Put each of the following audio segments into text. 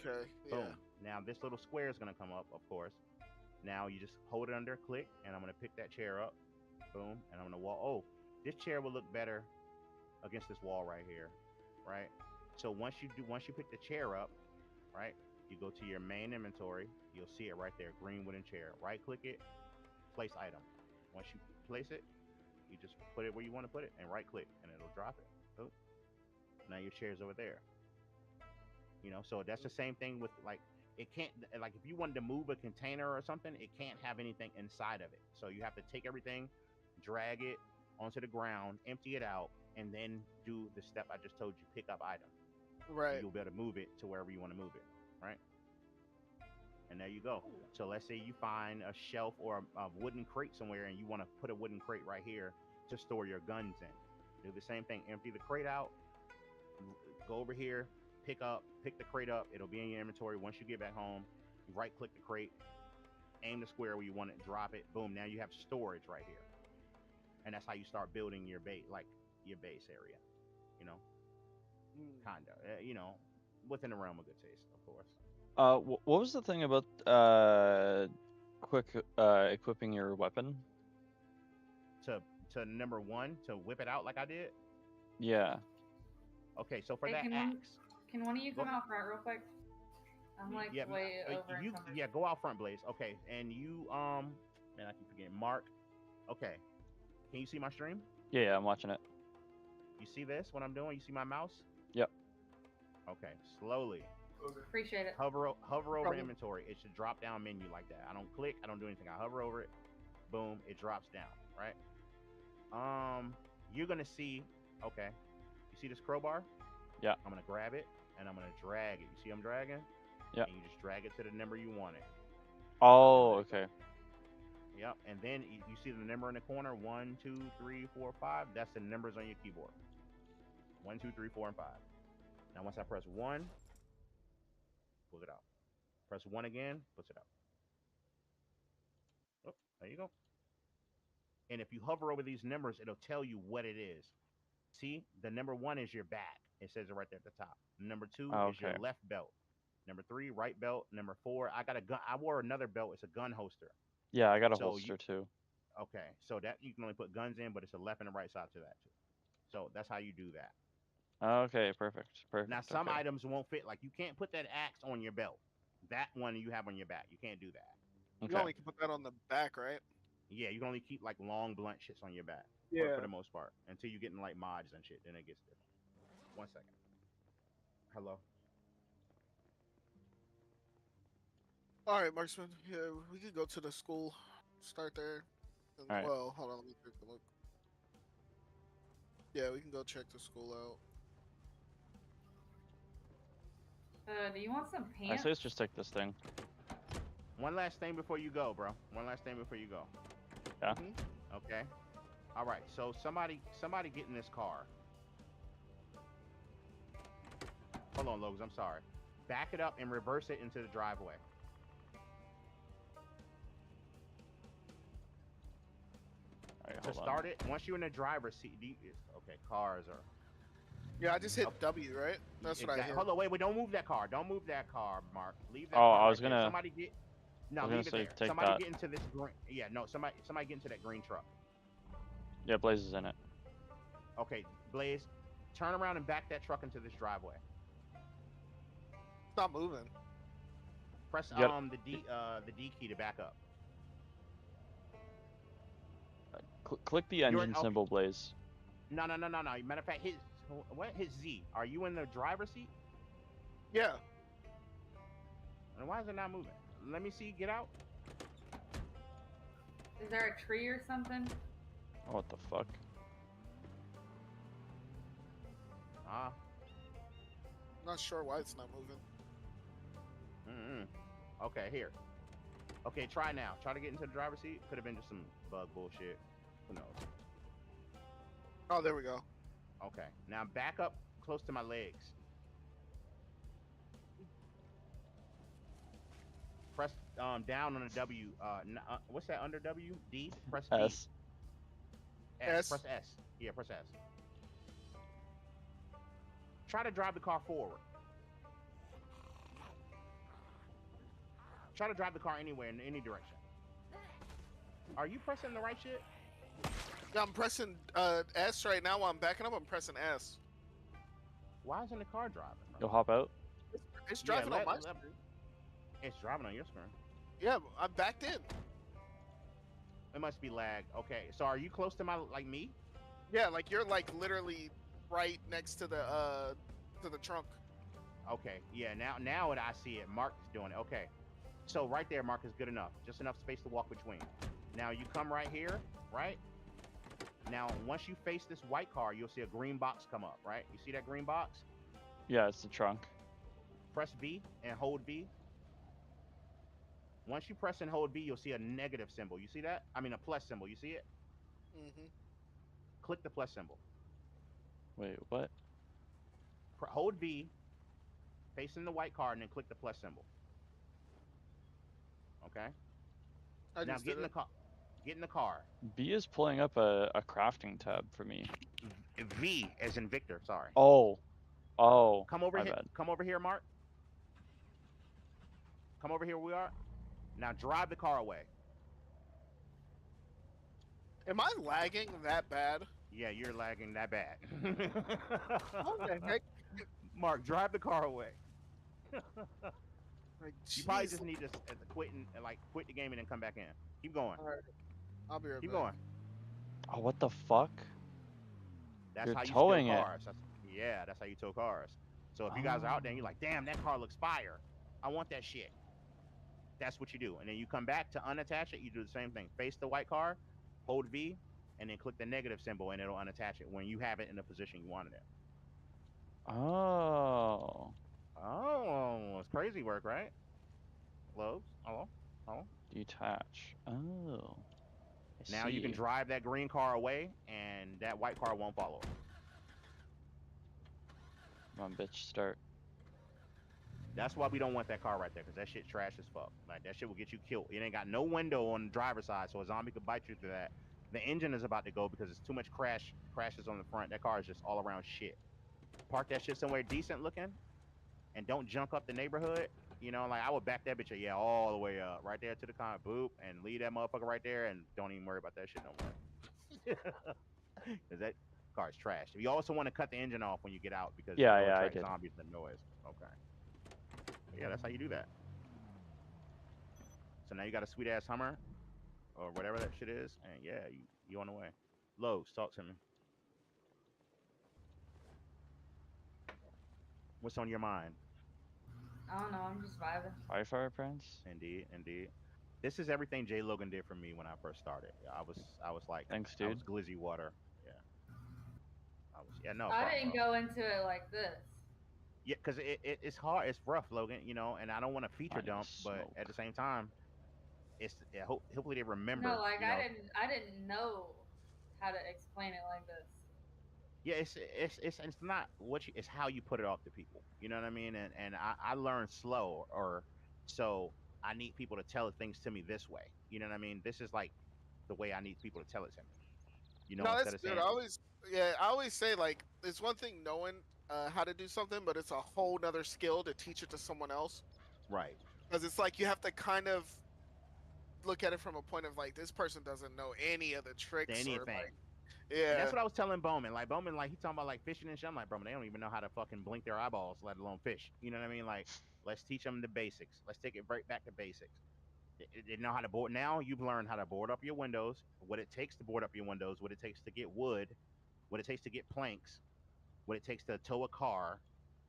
Okay. Yeah. Boom. Now this little square is gonna come up, of course. Now you just hold it under, click, and I'm gonna pick that chair up. Boom, and I'm gonna walk. Oh, this chair will look better against this wall right here, right? So once you pick the chair up, right, you go to your main inventory. You'll see it right there, green wooden chair. Right click it, place item. Once you place it, you just put it where you want to put it, and right click, and it'll drop it. Boom. Now your chair's over there. So that's the same thing with like it can't like if you wanted to move a container or something, it can't have anything inside of it. So you have to take everything, drag it onto the ground, empty it out, and then do the step I just told you, pick up item. And Right. you'll be able to move it to wherever you want to move it, right? And there you go. So let's say you find a shelf or a wooden crate somewhere, and you want to put a wooden crate right here to store your guns in. Do the same thing. Empty the crate out. Go over here. Pick the crate up. It'll be in your inventory. Once you get back home, you right click the crate, aim the square where you want it, drop it. Boom. Now you have storage right here, and that's how you start building your base, like your base area. You know, Mm. kinda. Within the realm of good taste, of course. What was the thing about quick equipping your weapon? To to number one, to whip it out like I did. Yeah. Okay, so for Hey, that axe, can one of you go, come out front real quick? I'm like yeah, way over you encumbered. yeah, go out front, Blaze. Okay, and you man, I keep forgetting. Mark. Okay, can you see my stream? Yeah, I'm watching it. You see this? What I'm doing? You see my mouse? Yep. Okay, slowly Appreciate it. hover over Problem. inventory. It should drop down menu like that. I don't click. I don't do anything. I hover over it. Boom, it drops down. Right. You're gonna see. Okay, you see this crowbar? Yeah. I'm gonna grab it and I'm gonna drag it. You see I'm dragging? Yeah. And you just drag it to the number you want it. Oh, okay. Yep. And then you see the number in the corner 1, 2, 3, 4, 5. That's the numbers on your keyboard. 1, 2, 3, 4, and 5. Now, once I press 1, pull it out. Press 1 again, puts it out. Oh, there you go. And if you hover over these numbers, it'll tell you what it is. See, the number 1 is your back. It says it right there at the top. Number 2 is your Okay. left belt. Number 3, right belt. Number 4, I got a gun. I wore another belt. It's a gun holster. Yeah, I got a So you holster too. okay? So that you can only put guns in, but it's a left and a right side to that too. So that's how you do that. Okay, perfect. Now Perfect. some Okay. items won't fit. Like you can't put that axe on your belt. That one you have on your back. You can't do that. You Okay. only can put that on the back, right? Yeah, you can only keep like long blunt shits on your back for Yeah. the most part until you get in like mods and shit. Then it gets different. 1 second. Hello. All right, Marksman. Yeah, we could go to the school. Start there. And, All right. well, hold on. Let me take a look. Yeah, we can go check the school out. Do you want some I pants? say let's just take this thing. One last thing before you go, bro. One last thing before you go. Yeah. Mhm. Okay. All right. So somebody get in this car. Hold on, Logos. I'm sorry. Back it up and reverse it into the driveway. All right, To hold on. start it, once you're in the driver's seat, okay, cars are. Yeah, I just hit Okay. W, right? That's what I hit. Hold on, wait, don't move that car. Don't move that car, Mark. Leave that Oh, car I was right there. gonna- Somebody get. No, I was gonna leave it say, there. take Somebody that. get into this green. Yeah, no, somebody get into that green truck. Yeah, Blaze is in it. Okay, Blaze, turn around and back that truck into this driveway. It's not moving. Press You got- the D key to back up. Click the You're in- engine symbol, Blaze. No. Matter of fact, hit Z. Are you in the driver's seat? Yeah. And why is it not moving? Let me see. Get out. Is there a tree or something? Oh, what the fuck? Ah. Not sure why it's not moving. Okay, here. Okay, try now. Try to get into the driver's seat. Could have been just some bug bullshit. Who knows? Oh, there we go. Okay, now back up close to my legs. Press down on the W. What's that under W? D. Press D. S. S. Press S. Yeah, press S. Try to drive the car forward. Try to drive the car anywhere in any direction. Are you pressing the right shit? Yeah, I'm pressing S right now while I'm backing up. I'm pressing S. Why isn't the car driving, You'll bro? hop out. It's driving on my screen. It's driving on your screen. Yeah, I'm backed in. It must be lag. Okay, so are you close to my like me? Yeah, like you're like literally right next to the trunk. Okay, yeah. Now that I see it, Mark is doing it. Okay, so right there, Mark is good enough. Just enough space to walk between. Now you come right here, right? Now once you face this white car, you'll see a green box come up, right? You see that green box? Yeah, it's the trunk. Press B and hold B. Once you press and hold B, you'll see a negative symbol. You see that? I mean a plus symbol. You see it? Mm-hmm. Click the plus symbol. Wait, what? Hold B, facing the white car, and then click the plus symbol. Okay. I Now just get did in the it. car. Get in the car. B is pulling up a crafting tab for me. V as in Victor. Sorry. Oh. Oh. Come over My here. bad. Come over here, Mark. Come over here. Where we are. Now drive the car away. Am I lagging that bad? Yeah, you're lagging that bad. What the heck? Mark, drive the car away. Like, You probably jeez. just need to quit and quit the game and then come back in. Keep going. All right, I'll be right Keep back. going. Oh, what the fuck? That's You're how you towing steal it. cars. That's how you tow cars. So if you guys are out there and you're like, damn, that car looks fire. I want that shit. That's what you do. And then you come back to unattach it. You do the same thing. Face the white car, hold V, and then click the negative symbol, and it'll unattach it when you have it in the position you wanted it. Oh. Oh, it's crazy work, right? Lobes? Hello? Hello? Detach. Oh. I Now you can see. drive that green car away, and that white car won't follow it. Come on, bitch, start. That's why we don't want that car right there, because that shit trash as fuck. Like, that shit will get you killed. It ain't got no window on the driver's side, so a zombie could bite you through that. The engine is about to go because it's too much crashes on the front. That car is just all around shit. Park that shit somewhere decent looking, and don't junk up the neighborhood. You know, like I would back that bitch up, yeah, all the way up, right there to the car, boop, and leave that motherfucker right there, and don't even worry about that shit no more. Because that car is trash. You also want to cut the engine off when you get out because Yeah, it'll yeah, I attract did. zombies and the noise. Okay. But yeah, that's how you do that. So now you got a sweet ass Hummer or whatever that shit is, and yeah, you on the way. Lowe's, talk to me. What's on your mind? I don't know. I'm just vibing. Firefire Prince? Indeed, indeed. This is everything Jay Logan did for me when I first started. I was like, Thanks, I dude. was glizzy water. Yeah, I was. Yeah, no I problem. didn't Bro. go into it like this. Yeah, because it's hard, it's rough, Logan. You know, and I don't want to feature I need dump, to but smoke. at the same time, hopefully they remember. No, like You know, I didn't know how to explain it like this. yeah, it's not what you, it's how you put it off to people. You know what I mean? And I learned slow, or so I need people to tell things to me this way. You know what I mean? This is like the way I need people to tell it to me. You know, No, that's instead of good. saying I always say like it's one thing knowing how to do something, but it's a whole nother skill to teach it to someone else. right, Because it's like you have to kind of look at it from a point of like this person doesn't know any of the tricks or anything. like And yeah. that's what I was telling Bowman. Like Bowman, like he talking about like fishing and shit. I'm like, Bowman, they don't even know how to fucking blink their eyeballs, let alone fish. You know what I mean? Like, let's teach them the basics. Let's take it right back to basics. They know how to board. Now you've learned how to board up your windows, what it takes to board up your windows, what it takes to get wood, what it takes to get planks, what it takes to tow a car,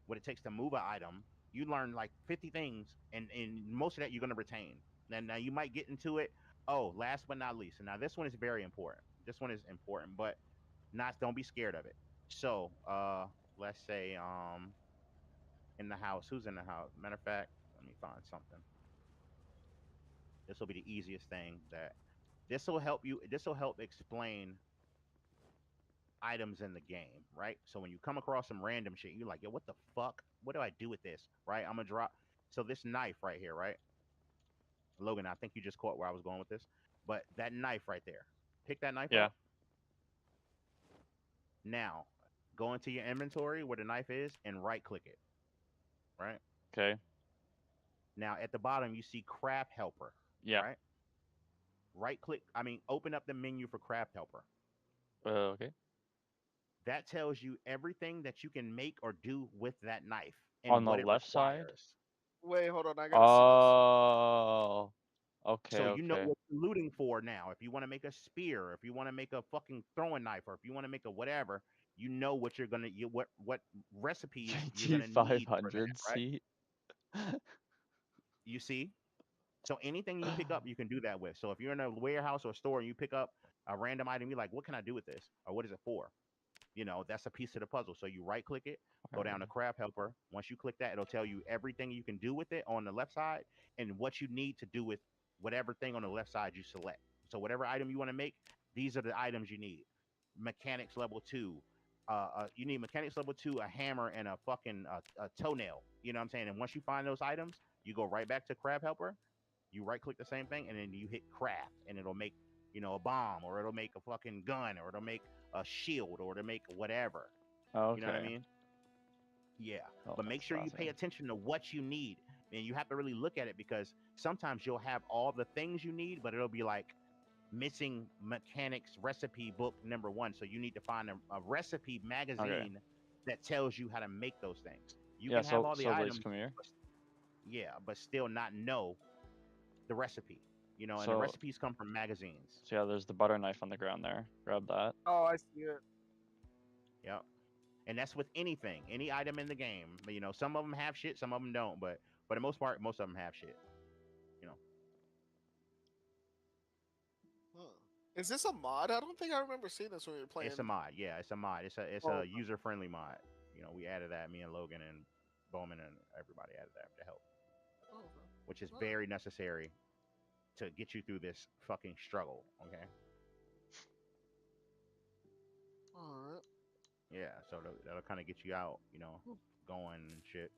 what it takes to move an item. You learn like 50 things, and most of that you're going to retain. And now you might get into it. Oh, last but not least, and now this one is very important. This one is important, but not don't be scared of it. So, let's say in the house, who's in the house? Matter of fact, let me find something. This will be the easiest thing that this will help you. This will help explain items in the game, right? So when you come across some random shit, you're like, yo, what the fuck? What do I do with this? Right? I'm gonna drop. So this knife right here, right? Logan, I think you just caught where I was going with this. But that knife right there, pick that knife Yeah. up. Now, go into your inventory where the knife is and right click it. Right? Okay. Now at the bottom you see craft helper, Yeah. right? Right click. I mean, open up the menu for craft helper. Okay. That tells you everything that you can make or do with that knife On and the what it left side. requires. Wait, hold on. I gotta see this. Oh. Okay. So you know Okay. what you're looting for now. If you want to make a spear, if you want to make a fucking throwing knife, or if you want to make a whatever, you know what you're gonna what recipes you're JT gonna need for that, 500 right? seat. You see? So anything you pick up, you can do that with. So if you're in a warehouse or store and you pick up a random item, you're like, what can I do with this? Or what is it for? That's a piece of the puzzle. So you right click it, go down to craft helper. Once you click that, it'll tell you everything you can do with it on the left side and what you need to do with whatever thing on the left side you select. So whatever item you want to make, these are the items you need. Mechanics level 2. You need mechanics level 2, a hammer, and a fucking a toenail. You know what I'm saying? And once you find those items, you go right back to craft helper. You right click the same thing, and then you hit craft, and it'll make a bomb, or it'll make a fucking gun, or it'll make a shield, or to make whatever. You know what I Okay. mean? Yeah. Oh, But make that's sure you pay fascinating. attention to what you need. And you have to really look at it because sometimes you'll have all the things you need, but it'll be like missing mechanics recipe book number 1. So you need to find a recipe Okay. magazine that tells you how to make those things. You Yeah. can have So all the Blaze, items, come here. yeah, but still not know the recipe. And the So recipes come from magazines. yeah, there's the butter knife on the ground there. Grab that. Oh, I see it. Yep. And that's with anything, any item in the game. Some of them have shit, some of them don't, but for the most part, most of them have shit. You know, Huh. Is this a mod? I don't think I remember seeing this when we were playing. it's a mod. Yeah, it's a mod. It's a Oh, user friendly mod. We added that. Me and Logan and Bowman and everybody added that to help, oh, which is oh. very necessary to get you through this fucking struggle. Okay. All right. Yeah. So that'll kind of get you out. Going and shit.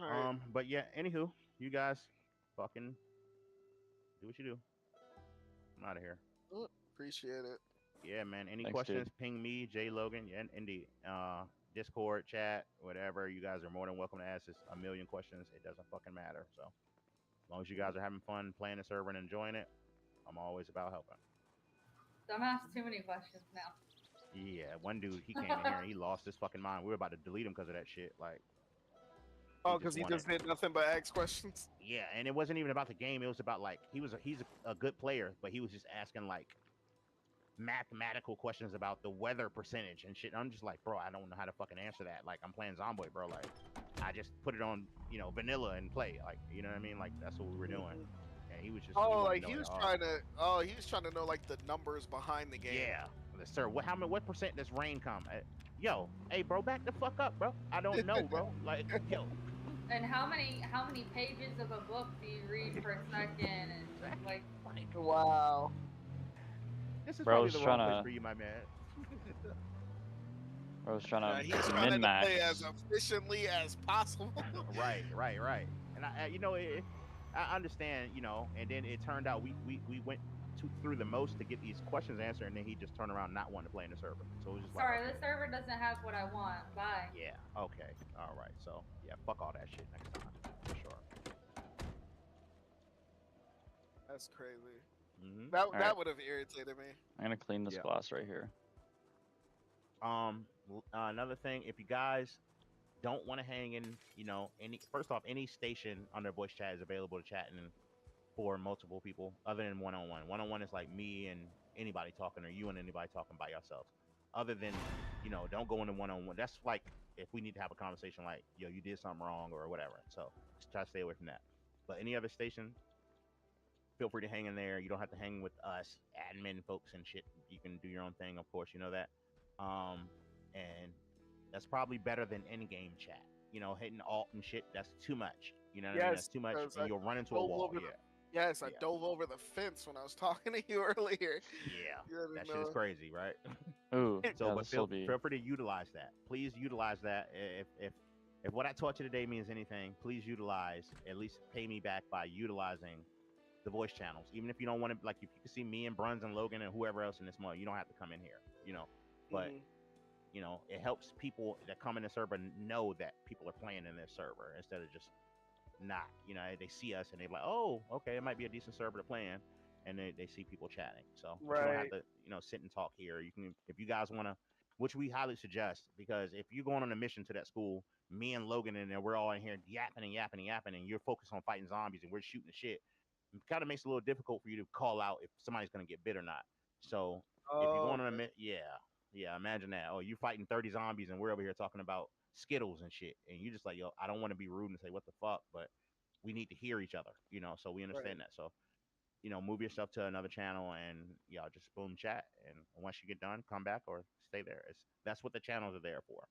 All right. But yeah. Anywho, you guys, fucking do what you do. I'm out of here. Appreciate it. Yeah, man. Any Thanks, questions? dude. Ping me, Jay Logan. Yeah, indeed. Discord, chat, whatever. You guys are more than welcome to ask us a million questions. It doesn't fucking matter. So as long as you guys are having fun playing the server and enjoying it, I'm always about helping. Don't ask too many questions now. Yeah, one dude, he came in here and he lost his fucking mind. We were about to delete him because of that shit. Like, Oh, because he wanted- just did nothing but ask questions. Yeah, and it wasn't even about the game. It was about like he's a good player, but he was just asking like mathematical questions about the weather percentage and shit. I'm just like, bro, I don't know how to fucking answer that. Like, I'm playing Zomboid, bro. Like, I just put it on, vanilla and play. Like, you know what I mean? Like, that's what we were doing. And he was just. Oh, wanted like to he know was it all. trying to. Oh, he was trying to know like the numbers behind the game. Yeah, sir. What percent does rain come? Yo, hey, bro, back the fuck up, bro. I don't know, bro. Like, yo. And how many pages of a book do you read per second? And like, Wow. This is Bro, I probably was the wrong trying place to- for you, my man. I was trying Yeah, to he's trying min to play max. as efficiently as possible. Right. And I understand, and then it turned out we went through the most to get these questions answered, and then he just turned around not wanting to play in the server. So it was just sorry, like, the server doesn't have what I want. Bye. yeah, okay, all right. So yeah, fuck all that shit next time for sure. That's crazy. Mm-hmm. That right. would have irritated me. I'm gonna clean this Yeah. glass right here. Another thing, if you guys don't want to hang in, any station under voice chat is available to chat in for multiple people other than one-on-one. One-on-one is like me and anybody talking, or you and anybody talking by yourselves. Other than, don't go into one-on-one. That's like if we need to have a conversation like, yo, you did something wrong or whatever. So just try to stay away from that. But any other station, feel free to hang in there. You don't have to hang with us admin folks and shit. You can do your own thing, of course, you know that. And that's probably better than in-game chat. Hitting alt and shit, that's too much. You know what I mean? Yes, That's too much, because and I you'll run into a dove wall. over Yeah. Yes, I Yeah. dove over the fence when I was talking to you earlier. Yeah. You already That shit know. is crazy, right? Ooh, So, yeah, but this will feel be. free to utilize that. Please utilize that. If what I taught you today means anything, please utilize. At least pay me back by utilizing the voice channels. Even if you don't want to, like, if you can see me and Bruns and Logan and whoever else in this mode, you don't have to come in here. But Mhm. it helps people that come in the server know that people are playing in this server instead of just not. They see us and they're like, oh, okay, it might be a decent server to play in, and they see people chatting. So, but you don't have Right. to, sit and talk here. You can, if you guys want to, which we highly suggest, because if you're going on a mission to that school, me and Logan and then we're all in here yapping and yapping and yapping, and you're focused on fighting zombies and we're shooting the shit. It kind of makes it a little difficult for you to call out if somebody's going to get bit or not. So if you're Oh, going on a okay. yeah, imagine that. Oh, you're fighting 30 zombies and we're over here talking about Skittles and shit, and you just like, yo, I don't want to be rude and say what the fuck, but we need to hear each other, so we Right. understand that. So move yourself to another channel and y'all just boom chat, and once you get done, come back or stay there. That's what the channels are there for.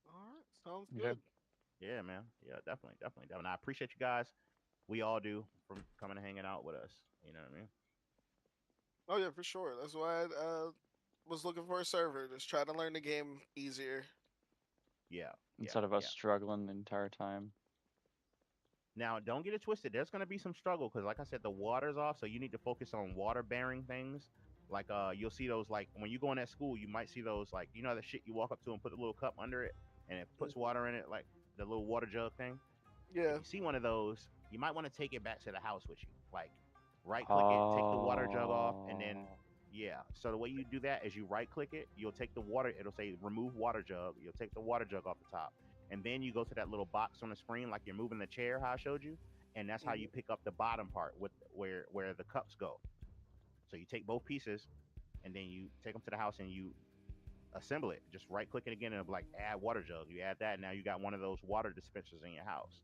All right. Sounds Okay. good. Yeah, man. Yeah, definitely, definitely, definitely. I appreciate you guys. We all do, from coming and hanging out with us. You know what I mean? Oh yeah, for sure. That's why I was looking for a server. Just try to learn the game easier. Yeah, yeah, Instead of us yeah. struggling the entire time. Now, don't get it twisted. There's gonna be some struggle because, like I said, the water's off, so you need to focus on water-bearing things. Like, you'll see those, like when you go in that school, you might see those, like, the shit you walk up to and put a little cup under it, and it puts Mhm. water in it, like the little water jug thing. If Yeah. you see one of those, you might want to take it back to the house with you. Like, right click it, take the water jug off, and then Oh. yeah. So the way you do that is you right click it, you'll take the water, it'll say remove water jug. You'll take the water jug off the top. And then you go to that little box on the screen like you're moving the chair, how I showed you. And that's how Mhm. you pick up the bottom part with where the cups go. So you take both pieces and then you take them to the house and you assemble it. Just right click it again and it'll be like add water jug. You add that, and now you got one of those water dispensers in your house.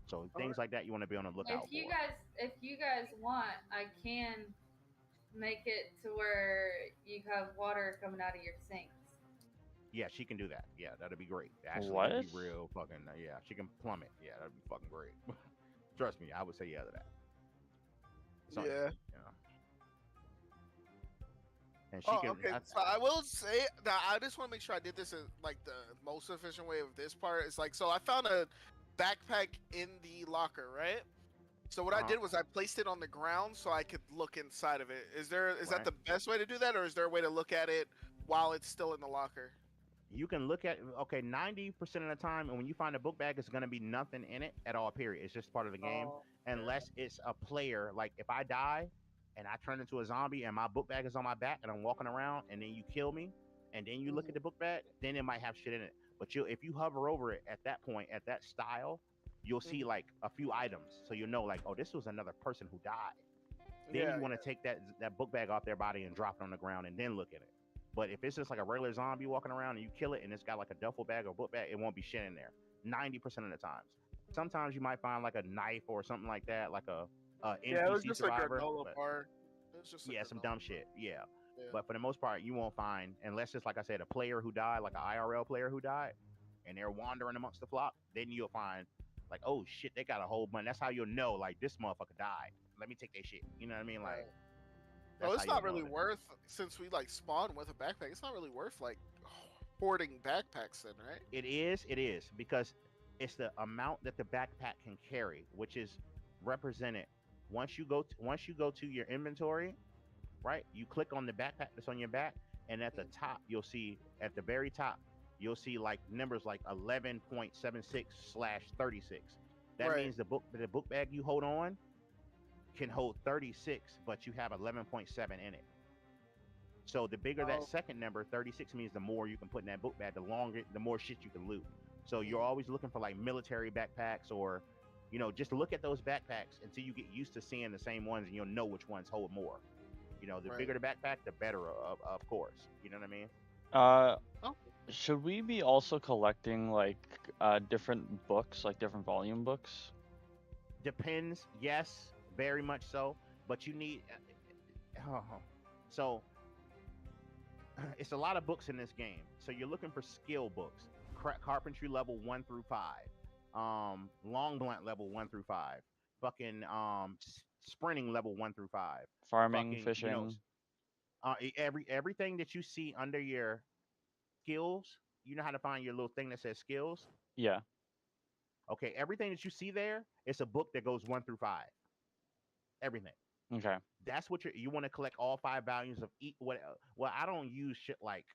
So All things right. like that you want to be on the lookout for. If you guys want, I can make it to where you have water coming out of your sinks. Yeah, she can do that. Yeah, that'd be great. Actually, that'd What? be real fucking. Yeah, she can plumb it. Yeah, that'd be fucking great. Trust me, I would say yeah to that. So, Yeah. and she Oh, can. okay. So I will say that I just want to make sure I did this in like the most efficient way of this part. It's like, so I found a backpack in the locker, right? So what I Uh-huh. did was I placed it on the ground so I could look inside of it. Is that Right. the best way to do that, or is there a way to look at it while it's still in the locker? You can look at, okay, 90% of the time, and when you find a book bag, it's going to be nothing in it at all, period. It's just part of the game. Oh, okay. Unless it's a player, like if I die and I turn into a zombie and my book bag is on my back and I'm walking around and then you kill me and then you look at Mhm. the book bag, then it might have shit in it. But if you hover over it at that point, at that style, you'll see Mhm. like a few items. So you'll know, like, oh, this was another person who died. Then Yeah, you want to take that book bag off their body and drop it on the ground and then look at it. But if it's just like a regular zombie walking around and you kill it and it's got like a duffel bag or book bag, it won't be shit in there. 90% of the times. Sometimes you might find like a knife or something like that, like a yeah. It was NPC just a survivor. granola But bar. It was just a yeah, some granola dumb bar. shit. Yeah. Yeah. But for the most part, you won't find, unless it's like I said, a player who died, like an IRL player who died, and they're wandering amongst the flock. Then you'll find, like, oh shit, they got a whole bunch. That's how you'll know, like, this motherfucker died. Let me take their shit. You know what I mean? Like, Right. So that's how it's you'll not know really that. worth, since we like spawn with a backpack. It's not really worth like hoarding backpacks, then, right? It is because it's the amount that the backpack can carry, which is represented once you go to your inventory, right? You click on the backpack that's on your back, and at the Mm. top you'll see, at the very top you'll see like numbers like 11.76/36. That Right. means the book bag you hold on can hold 36, but you have 11.7 in it. So the bigger that Oh. second number, 36, means the more you can put in that book bag, the more shit you can loot. So you're Mm. always looking for like military backpacks, or just look at those backpacks until you get used to seeing the same ones and you'll know which ones hold more. The Right. bigger the backpack, the better, of course. You know what I mean? Uh, Oh. should we be also collecting like different books, like different volume books? Depends. Yes, very much so. But you need. So it's a lot of books in this game. So you're looking for skill books, carpentry level 1 through 5, long blunt level 1 through 5, fucking sprinting level 1 through 5, Farming, fucking fishing. everything that you see under your skills. You know how to find your little thing that says skills. Yeah. Okay, everything that you see there, it's a book that goes 1 through 5. Everything. Okay. That's what you want to collect all 5 volumes of each. Well, I don't use shit like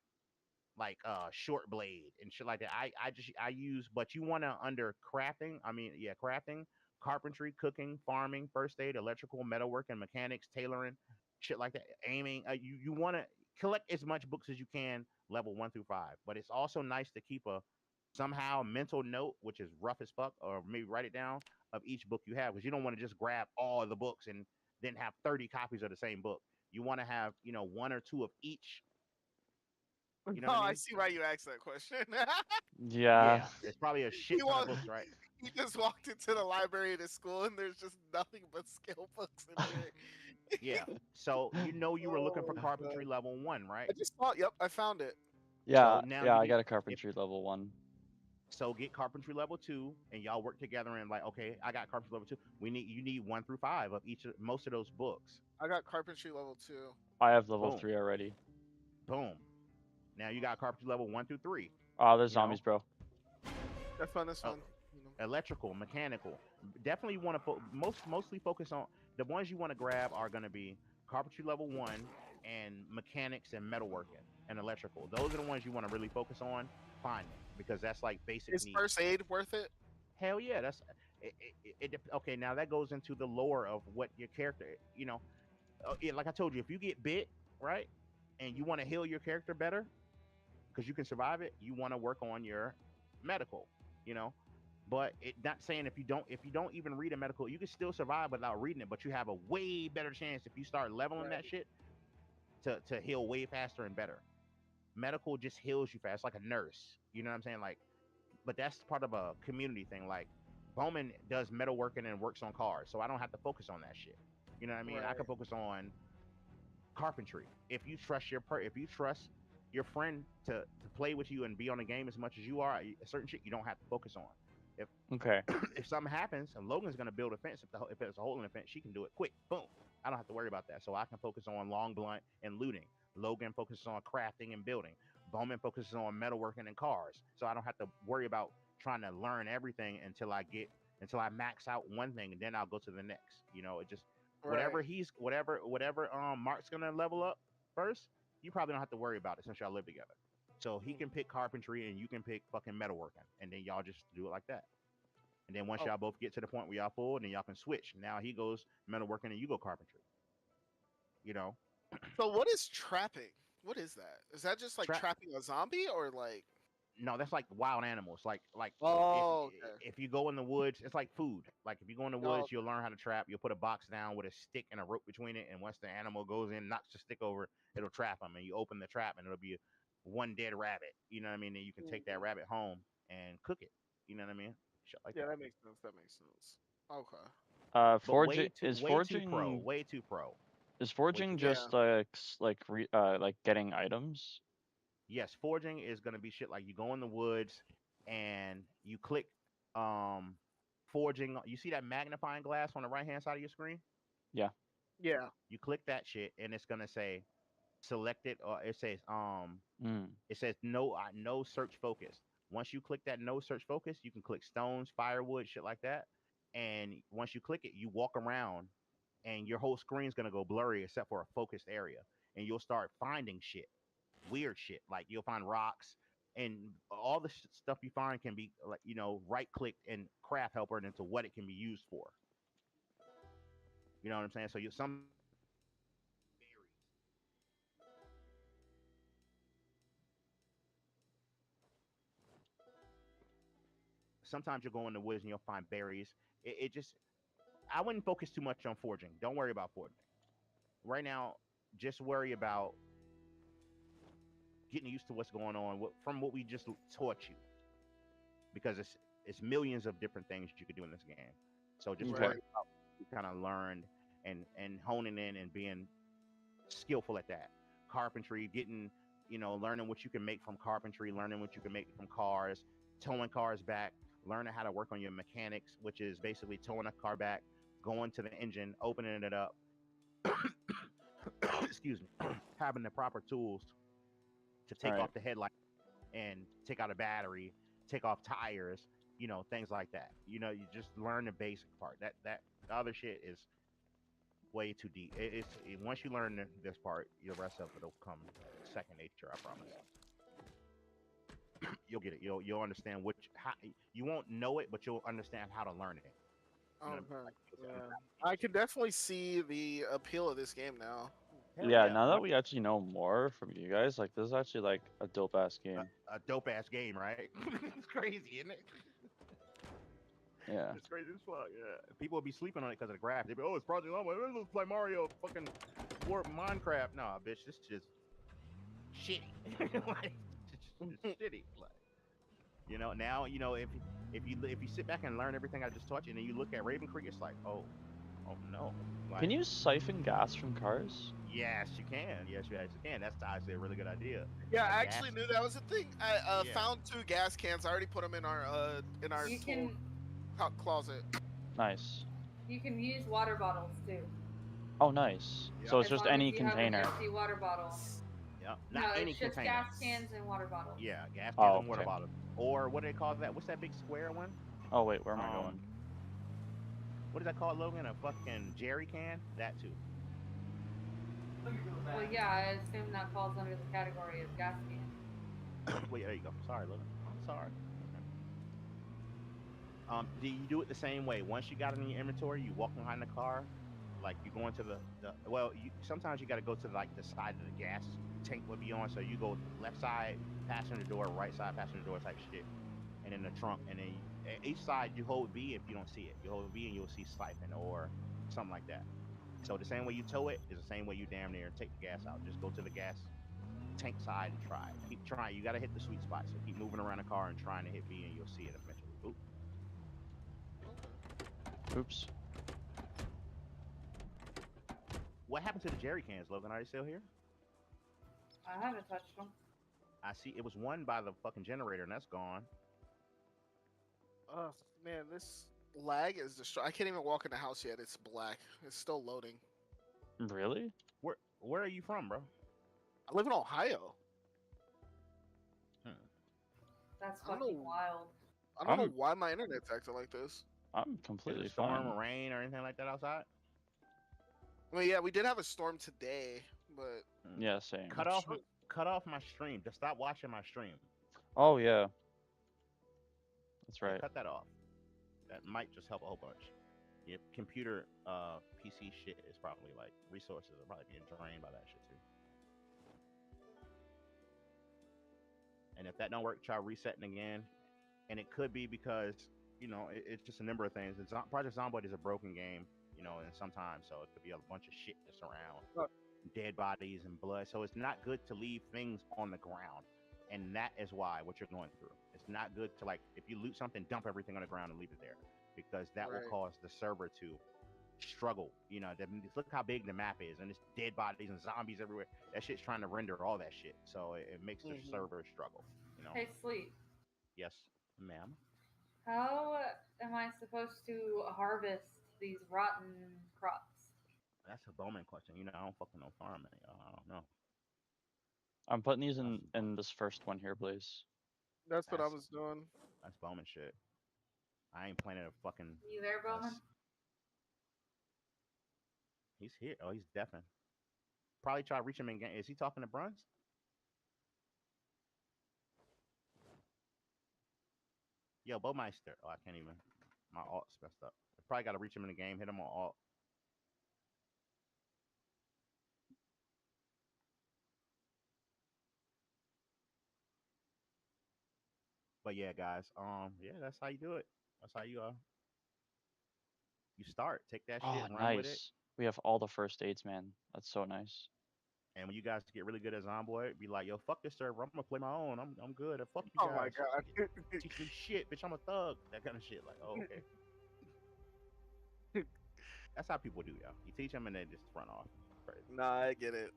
like short blade and shit like that. I use, but you want to under crafting. I mean, yeah, crafting, carpentry, cooking, farming, first aid, electrical, metalworking, mechanics, tailoring, shit like that. Aiming. You want to collect as much books as you can, level 1 through 5. But it's also nice to keep a somehow mental note, which is rough as fuck, or maybe write it down of each book you have, because you don't want to just grab all of the books and then have 30 copies of the same book. You want to have, one or two of each. You know No, what I I mean? see why you asked that question. Yeah. Yeah, it's probably a shit he ton of walked, books, right? he just walked into the library at his school, and there's just nothing but skill books in Yeah. there. So you were looking for Oh my god! carpentry level 1, right? I just saw. Yep, I found it. So Yeah, now yeah, you I need got a if carpentry level 1. so get carpentry level 2, and y'all work together and like, okay, I got carpentry level 2. You need 1 through 5 of each of most of those books. I got carpentry level 2. I have level Boom, 3 already. boom. Now you got carpentry level 1 through 3. Oh, there's You know, zombies, bro. That's fun. That's uh, fun. You know. electrical, mechanical. Definitely want to mostly focus on the ones you want to grab are going to be carpentry level 1 and mechanics and metalworking and electrical. Those are the ones you want to really focus on finding because that's like basic Is needs. first aid worth it? Hell yeah, that's okay. Now that goes into the lore of what your character, like I told you, if you get bit, right, and you want to heal your character better because you can survive it, you want to work on your medical, you know. But it not saying if you don't even read a medical, you can still survive without reading it. But you have a way better chance if you start leveling that Right. shit to heal way faster and better. Medical just heals you fast, like a nurse. You know what I'm saying? Like, but that's part of a community thing. Like, Bowman does metalworking and works on cars, so I don't have to focus on that shit. You know what I mean? I Right. can focus on carpentry. If you trust your friend to play with you and be on the game as much as you are, certain shit you don't have to focus on. If Okay. if something happens and Logan's gonna build a fence, if there's a hole in the fence, she can do it quick. Boom. I don't have to worry about that. So I can focus on long blunt and looting. Logan focuses on crafting and building. Bowman focuses on metalworking and cars. So I don't have to worry about trying to learn everything until I max out one thing and then I'll go to the next. It just Right. whatever Mark's gonna level up first, you probably don't have to worry about it since y'all live together. So he Mm. can pick carpentry and you can pick fucking metalworking, and then y'all just do it like that. And then once Oh, y'all both get to the point where y'all full, then y'all can switch. Now he goes metalworking and you go carpentry. You know, so what is trapping? What is that? Is that just like trap. trapping a zombie or like? No, that's like wild animals. Like if Oh, okay. if you go in the woods, it's like food. Like if you go in the Oh, woods, you'll learn how to trap. You'll put a box down with a stick and a rope between it, and once the animal goes in, knocks the stick over, it'll trap them. And you open the trap, and it'll be one dead rabbit. You know what I mean? And you can take that mhm. rabbit home and cook it. You know what I mean? Shit like Yeah, that. that makes sense. That makes sense. Okay. But Forging is way too pro, forging way too pro, is way too forging pro. Yeah. just like getting items? Yes, forging is gonna be shit like you go in the woods and you click um forging. You see that magnifying glass on the right hand side of your screen? Yeah. Yeah. You click that shit and it's gonna say select it, or Mm. it says no search focus. Once you click that no search focus, you can click stones, firewood, shit like that. And once you click it, you walk around and your whole screen's gonna go blurry except for a focused area. And you'll start finding shit, weird shit. Like you'll find rocks and all the stuff you find can be like, right clicked and craft helper it into what it can be used for. You know what I'm saying? So sometimes you'll go in the woods and you'll find berries. It just I wouldn't focus too much on forging. Don't worry about forging right now. Just worry about getting used to what's going on from what we just taught you, because it's millions of different things you could do in this game. So just Okay. Right. worry about you kind of learned and honing in and being skillful at that. Carpentry, getting, learning what you can make from carpentry, learning what you can make from cars, towing cars back, learning how to work on your mechanics, which is basically towing a car back, going to the engine, opening it up, excuse me, having the proper tools to All take right. off the headlight and take out a battery, take off tires, things like that. You just learn the basic part. That the other shit is way too deep. Once you learn this part, the rest of it'll come second nature. I promise. you'll get it. You'll understand how you won't know it, but you'll understand how to learn it. You know, Okay. like, you'll Yeah. understand. I can definitely see the appeal of this game now. Hell Yeah, yeah, now that we actually know more from you guys, like this is actually like a dope ass game. a dope ass game, right? It's crazy, isn't it? Yeah. It's crazy as fuck. Yeah, people would be sleeping on it because of the graphics. They'd be, oh, it's Project Zomboid. It looks like Mario, fucking Warp Minecraft. Nah, bitch, this is just shitty. Like, just shitty. Like, now if you sit back and learn everything I just taught you, and then you look at Raven Creek, it's like, oh no. Can Like, you siphon gas from cars? yes, you can. Yes, you actually can. That's actually a really good idea. Yeah, A I gas. actually knew that was a thing. I Yeah. found 2 gas cans. I already put them in our You tool can closet. Nice. use water bottles too. Oh, nice. Yeah. So it's As just long any as you have container. an empty water bottle. Yeah. No, Not any it's just container. gas cans and water bottles. Yeah, gas cans Oh, and water okay. bottles. Or what do they call that? What's that big square one? Oh wait, where am I going? What is that called, Logan? A fucking jerry can? That too. Well, yeah, I assume that falls under the category of gas can. Wait, there you go. Sorry, Logan. I'm sorry. Do you do it the same way? Once you got it in your inventory, you walk behind the car, like you go into sometimes you got to go to like the side of the gas tank would be on, so you go left side passenger door, right side passenger door type shit, and in the trunk, and then each side you hold B if you don't see it. You hold B and you'll see siphon or something like that. So the same way you tow it is the same way you damn near take the gas out. Just go to the gas tank side and try. Keep trying. You got to hit the sweet spot. So keep moving around the car and trying to hit B, and you'll see it eventually. Oop. Oops. What happened to the jerry cans, Logan? Are they still here? I haven't touched them. I see it was one by the fucking generator, and that's gone. Oh man, this lag is destroyed. I can't even walk in the house yet. It's black. It's still loading. Really? Where are you from, bro? I live in Ohio. That's I don't fucking know. wild. I don't know I'm- why my internet's acting like this. I'm Is completely it storm fine. or rain or anything like that outside? I mean, yeah, we did have a storm today, but Yeah, same. Cut off my stream. Just stop watching my stream. Oh yeah. That's Yeah, right. cut that off. That might just help a whole bunch. Your computer, PC shit is probably like resources are probably being drained by that shit too. And if that don't work, try resetting again. And it could be because it's just a number of things. Project Zomboid is a broken game, and sometimes so it could be a bunch of shit just around, dead bodies and blood. So it's not good to leave things on the ground, and that is why what you're going through. It's not good to, like, if you loot something, dump everything on the ground and leave it there, because that will Right. cause the server to struggle. Look how big the map is, and it's dead bodies and zombies everywhere. That shit's trying to render all that shit, so it makes the Mhm. server struggle. Hey, Sleep. Yes, ma'am. How am I supposed to harvest these rotten crops? That's a Bowman question. I don't fucking know farming. I don't know. I'm putting these That's in this first one here, please. that's what I That's- was doing. That's Bowman shit. I ain't planning a fucking. You there, Bowman? He's here. Oh, he's deafened. Probably try to reach him in game. Is he talking to Bruns? Yo, Bowmeister. Oh, I can't even. My alt's messed up. I probably got to reach him in the game. Hit him on alt. But yeah, guys. Yeah, that's how you do it. That's how you start. Take that Oh, shit, run with it. nice. We have all the first aids, man. That's so nice. And when you guys get really good as Zomboid, be like, yo, fuck this server. I'm gonna play my own. I'm good. Fuck you Oh guys. my god. Teach me shit, bitch. I'm a thug. That kind of shit. Like, oh, okay. That's how people do, y'all. You teach them and they just run off. Crazy. Nah, I get it.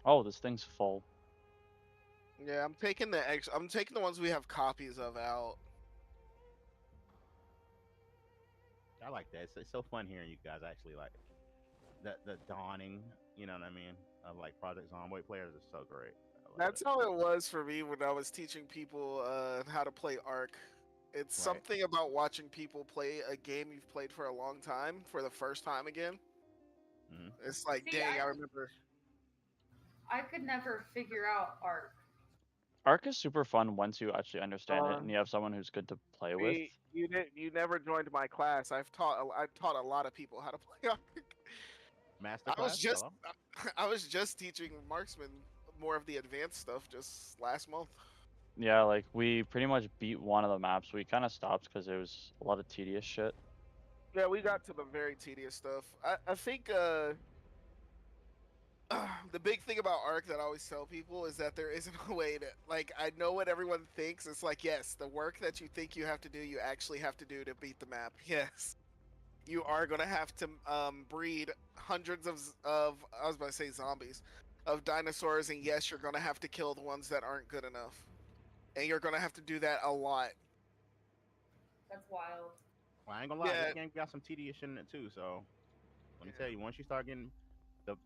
Oh, this thing's full. Yeah, I'm taking the ones we have copies of out. I like that. It's so fun hearing you guys actually like the dawning. You know what I mean? Of like Project Zomboid players is so great. I love That's it. how it was for me when I was teaching people how to play Ark. It's Right. something about watching people play a game you've played for a long time for the first time again. Mhm. It's like, See, dang, I- I remember. I could never figure out Arc. Arc is super fun once you actually understand it Uh, and you have someone who's good to play with. you never joined my class. I taught a lot of people how to play Ark. I was Masterclass. just Hello. I was just teaching marksman more of the advanced stuff just last month. Yeah, like we pretty much beat one of the maps. We kind of stopped because it was a lot of tedious shit. Yeah, we got to the very tedious stuff. I think the big thing about Ark that I always tell people is that there isn't a way to, like, I know what everyone thinks. It's like, yes, the work that you think you have to do, you actually have to do to beat the map. Yes, you are gonna have to breed hundreds of I was about to say zombies, of dinosaurs, and yes, you're gonna have to kill the ones that aren't good enough, and you're gonna have to do that a lot. That's wild. Well, I ain't gonna lie. Yeah, This game got some tedious shit in it too. So let me yeah. tell you, once you start getting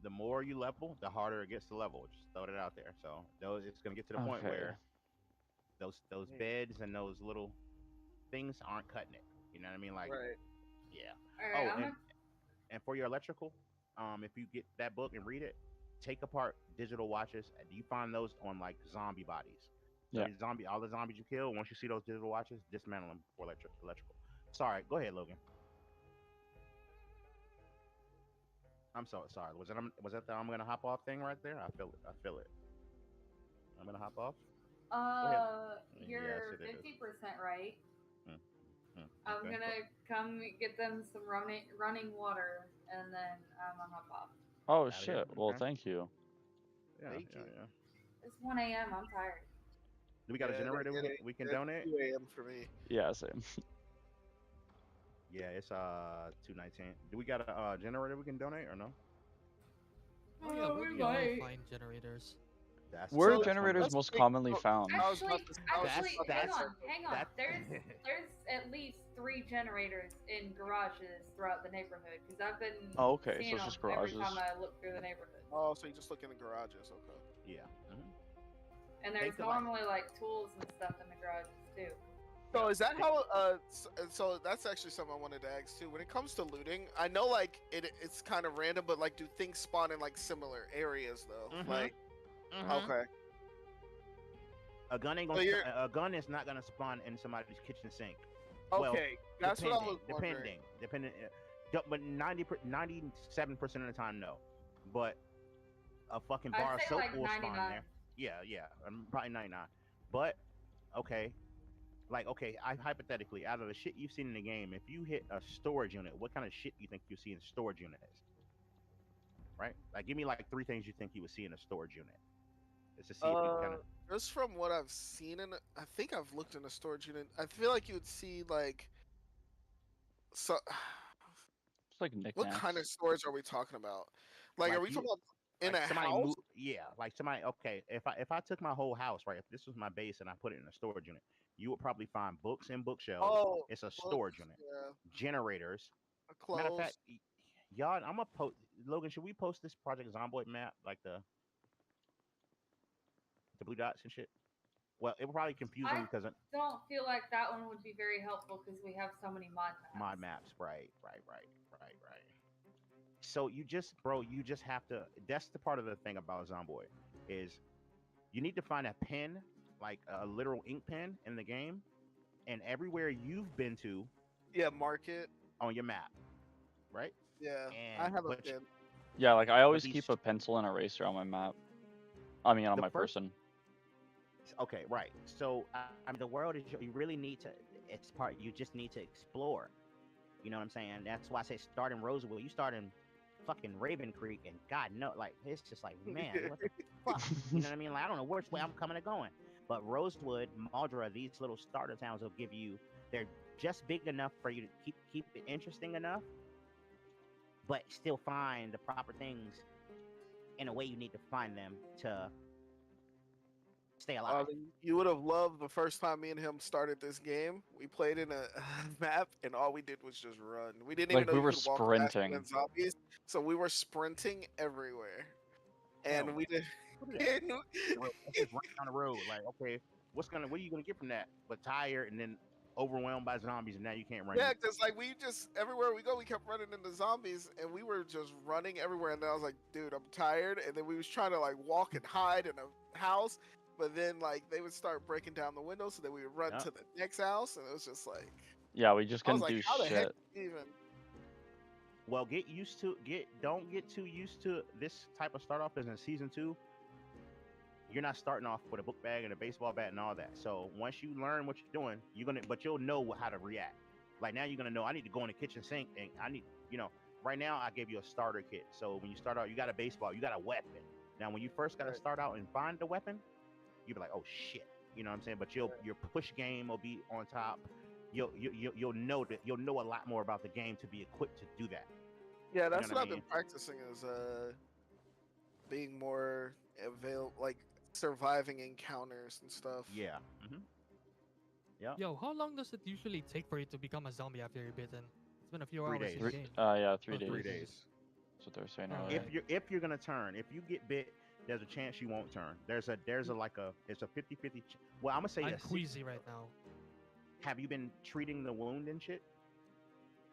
the more you level, the harder it gets to level. Just throw it out there. So those it's gonna get to the point Okay. where those beds and those little things aren't cutting it. You know what I mean? Like, Right. yeah. All right, Oh, I'm gonna. and for your electrical, if you get that book and read it, take apart digital watches. You find those on like zombie bodies. So Yeah. all the zombies you kill, once you see those digital watches, dismantle them for electrical. Sorry, go ahead, Logan. I'm so sorry. Was that the I'm gonna hop off thing right there? I feel it. I feel it. I'm gonna hop off. Go ahead. Yes, You're it is. 50% right. Mm, I'm okay. gonna come get them some running water, and then I'm gonna hop off. Oh Out of here. shit. Well, Okay. thank you. Yeah, Thank yeah, you. yeah. It's 1 a.m. I'm tired. Do we got a Yeah, generator we can it's donate? 2 a.m. for me. Yeah, same. Yeah, it's 219. Do we got a generator we can donate or no? Oh yeah, where We do y'all might. find generators? Where are So That's one of generators the let's most take. commonly Oh, found? I was about Actually, to. I was actually, just about to hang that's- on, say hang on. that- There's at least 3 generators in garages throughout the neighborhood because I've been Oh, okay, so seeing it's them just every garages. time I look through the neighborhood. Oh, so you just look in the garages, okay? Yeah. And there's Think of, like- normally like tools and stuff in the garages too. So is that how? So that's actually something I wanted to ask too. When it comes to looting, I know like it's kind of random, but like, do things spawn in like similar areas though? Mhm. Like, okay, A gun ain't So gonna. you're- A gun is not gonna spawn in somebody's kitchen sink. Well, okay, that's what I was wondering. Depending. But 97% of the time, no. But a fucking bar I'd of say soap like will spawn 99. there. Yeah. Probably 99. But okay, like okay, I hypothetically, out of the shit you've seen in the game, if you hit a storage unit, what kind of shit do you think you see in storage units? Right? Like, give me like 3 things you think you would see in a storage unit. Just to see if we can kind of. Just from what I've seen I think I've looked in a storage unit. I feel like you would see like, so. It's like knickknacks. What kind of storage are we talking about? Like, are we talking about in like a somebody house? yeah, like somebody. Okay, if I took my whole house, right, if this was my base and I put it in a storage unit, you would probably find books in bookshelves. Oh, It's a books, storage unit. yeah, Generators. Matter of clothes. fact, y'all, I'm gonna post. Logan, should we post this Project Zomboid map, like the blue dots and shit? Well, it will probably confuse them because of Don't feel like that one would be very helpful because we have so many mod maps. mod maps. Right. So you just, bro, you just have to. That's the part of the thing about Zomboid is you need to find a pen, like a literal ink pen in the game, and everywhere you've been to Yeah, market. on your map, right? Yeah, And I have a but pin. Yeah, like I always these- keep a pencil and eraser on my map. I mean, on The my first- person. Okay, right. So I mean, the world is you really need to. It's part. You just need to explore. You know what I'm saying? That's why I say start in Rosewood. You start in fucking Raven Creek, and God no, like it's just like man, what the fuck? You know what I mean? Like I don't know which way I'm coming or going. But Rosewood, Maldra, these little starter towns will give you. They're just big enough for you to keep it interesting enough, but still find the proper things in a way you need to find them to stay alive. You would have loved the first time me and him started this game. We played in a map, and all we did was just run. We didn't Like, even know we you were could walk faster sprinting. than zombies, so we were sprinting everywhere. And Hell, we did. Look at that. That's just right down the road. Like, okay, what are you gonna get from that? But tire, and then overwhelmed by zombies, and now you can't run. Yeah, because like we just everywhere we go, we kept running into zombies, and we were just running everywhere. And then I was like, dude, I'm tired. And then we was trying to like walk and hide in a house, but then like they would start breaking down the windows, so then we would run Yeah. to the next house, and it was just like Yeah, we just I was couldn't like, do how the heck shit. even? Well, don't get too used to this type of start off as in season 2. You're not starting off with a book bag and a baseball bat and all that. So once you learn what you're doing, you'll know how to react. Like now you're gonna know I need to go in the kitchen sink and I need, right now I gave you a starter kit. So when you start out, you got a baseball, you got a weapon. Now when you first got to Right. start out and find the weapon, you'll be like, oh shit, you know what I'm saying? But your push game will be on top. You'll know that you'll know a lot more about the game to be equipped to do that. Yeah, that's know what what I I've been mean? practicing is being more like surviving encounters and stuff. Yeah. Yeah. Yo, how long does it usually take for you to become a zombie after you're bitten? It's been a few 3 hours days. in game. Yeah, 3 Oh, days. 3 days. That's what they were saying Alright. earlier. If you're gonna turn, if you get bit, there's a chance you won't turn. There's a it's a 50-50. Well, I'm gonna say I'm a six- queasy right now. Have you been treating the wound and shit?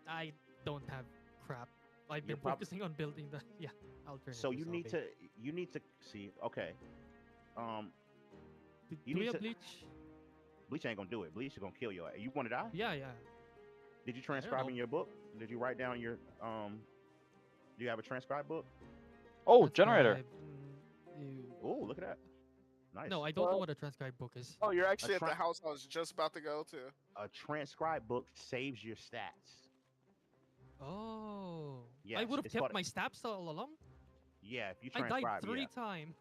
I don't have crap. I've You're been prob- focusing on building the I'll turn So into you need zombie. to see. Okay, you Do we need have to- bleach? bleach ain't gonna do it. Bleach is gonna kill you. You want to die? Yeah. Did you transcribe know. in your book? Did you write down your Do you have a transcribed book? Oh, generator. Oh, look at that. Nice. No, I don't know Well- what a transcribed book is. Oh, you're actually at try- the house I was just about to go to. A transcribed book saves your stats. Oh. I Yes, would have it's kept called- my stats all along. Yeah, if you I transcribe, died 3 yeah. times.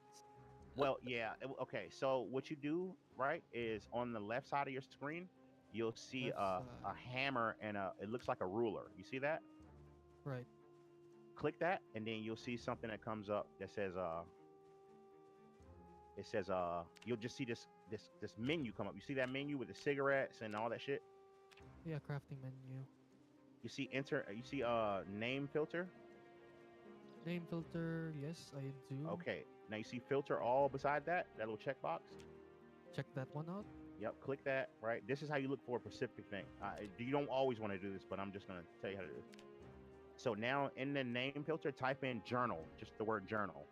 Well, yeah. Okay. So what you do, right, is on the left side of your screen, you'll see Left a side. hammer and it looks like a ruler. You see that? Right. Click that, and then you'll see something that comes up that says it says you'll just see this menu come up. You see that menu with the cigarettes and all that shit? Yeah, crafting menu. You see name filter? Name filter, yes, I do. Okay. Now you see filter all beside that little checkbox? Check that one out. Yep, click that, right? This is how you look for a specific thing. You don't always want to do this, but I'm just going to tell you how to do this. So now in the name filter, type in journal, just the word journal.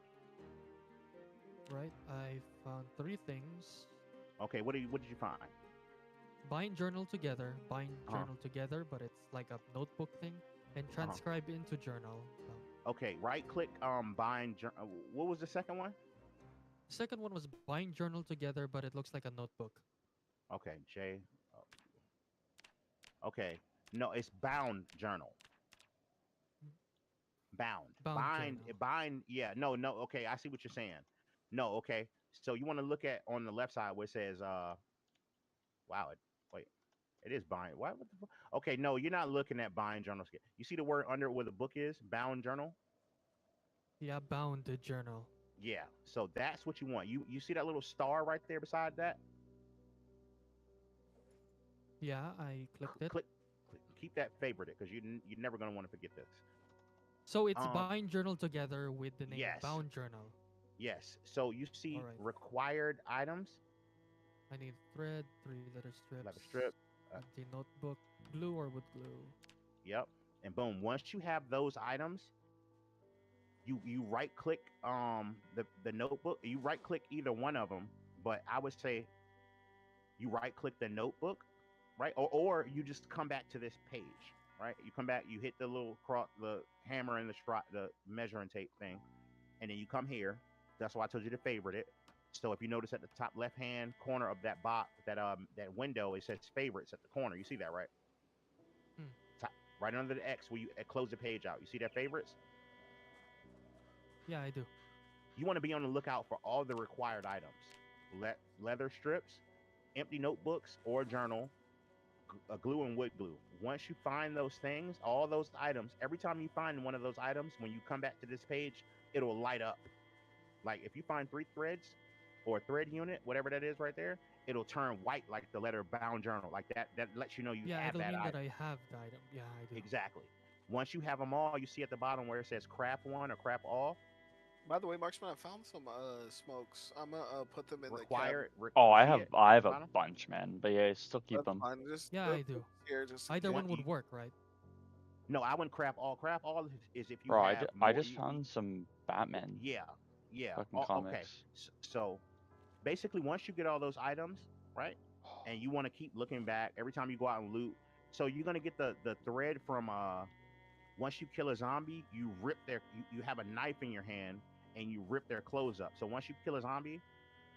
Right, I found 3 things. Okay, what did you find? Bind journal together, bind Uh-huh. journal together, but it's like a notebook thing, and transcribe into journal. Okay, right click bind what was the second one? Second one was bind journal together, but it looks like a notebook. Okay, J. Okay. No, it's bound journal. Bound. Bound Bind. Yeah. No. Okay, I see what you're saying. No. Okay. So you want to look at on the left side where it says wow. Wait. It is bind. What the fuck? Okay. No, you're not looking at bind journal. You see the word under where the book is? Bound journal. Yeah, bound journal. Yeah. So that's what you want. You see that little star right there beside that? Yeah, I clicked it. Click. Keep that favorited because you're never gonna want to forget this. So it's Um, bind journal together with the name yes. bound journal. Yes. So you see Alright. required items. I need thread, 3-letter strips. Letter strip. Empty notebook, glue or wood glue. Yep. And boom. Once you have those items, you right click the notebook. You right click either one of them, but I would say you right click the notebook, right? Or you just come back to this page, right? You come back, you hit the little the hammer and the measuring tape thing, and then you come here. That's why I told you to favorite it. So if you notice at the top left hand corner of that box, that window, it says favorites at the corner. You see that, right? Top, right under the X where you close the page out. You see that favorites? Yeah, I do. You want to be on the lookout for all the required items. Leather strips, empty notebooks or journal, glue and wood glue. Once you find those things, all those items, every time you find one of those items, when you come back to this page, it'll light up. Like if you find 3 threads or a thread unit, whatever that is right there, it'll turn white like the letter bound journal. Like that lets you know you Yeah, have it'll that mean item. that I have the item. Yeah, I do. Exactly. Once you have them all, you see at the bottom where it says crap 1 or crap all. By the way, Marksman, I found some smokes. I'm gonna put them in the Require. cabinet. Oh, You I see have it I at have the a bottom? bunch, man. But yeah, still keep That's them. fine. Just Yeah, I do. here, just in Either case. one would you- work, right? No, I wouldn't craft all. Craft all is if you Bro, have I more. just found some Batman Yeah, yeah. fucking Okay. comics. So basically, once you get all those items, right, and you want to keep looking back every time you go out and loot. So you're gonna get the thread from once you kill a zombie, you rip you have a knife in your hand and you rip their clothes up. So once you kill a zombie,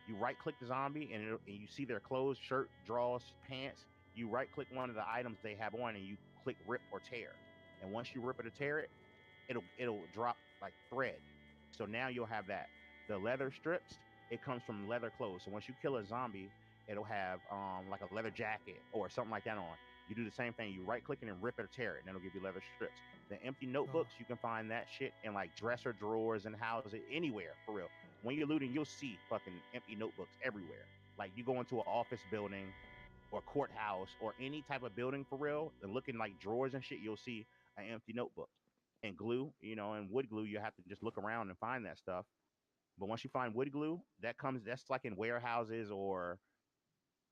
you right click the zombie and you see their clothes, shirt, drawers, pants. You right click one of the items they have on and you click rip or tear. And once you rip it or tear it, it'll drop like thread. So now you'll have that. The leather strips, it comes from leather clothes. So once you kill a zombie, it'll have like a leather jacket or something like that on. You do the same thing. You right click it and rip it or tear it, and it'll give you leather strips. The empty notebooks, you can find that shit in like dresser drawers and houses, anywhere for real. When you're looting, you'll see fucking empty notebooks everywhere. Like you go into an office building or courthouse or any type of building for real and look in like drawers and shit, you'll see an empty notebook. And glue, and wood glue, you have to just look around and find that stuff. But once you find wood glue, that's like in warehouses or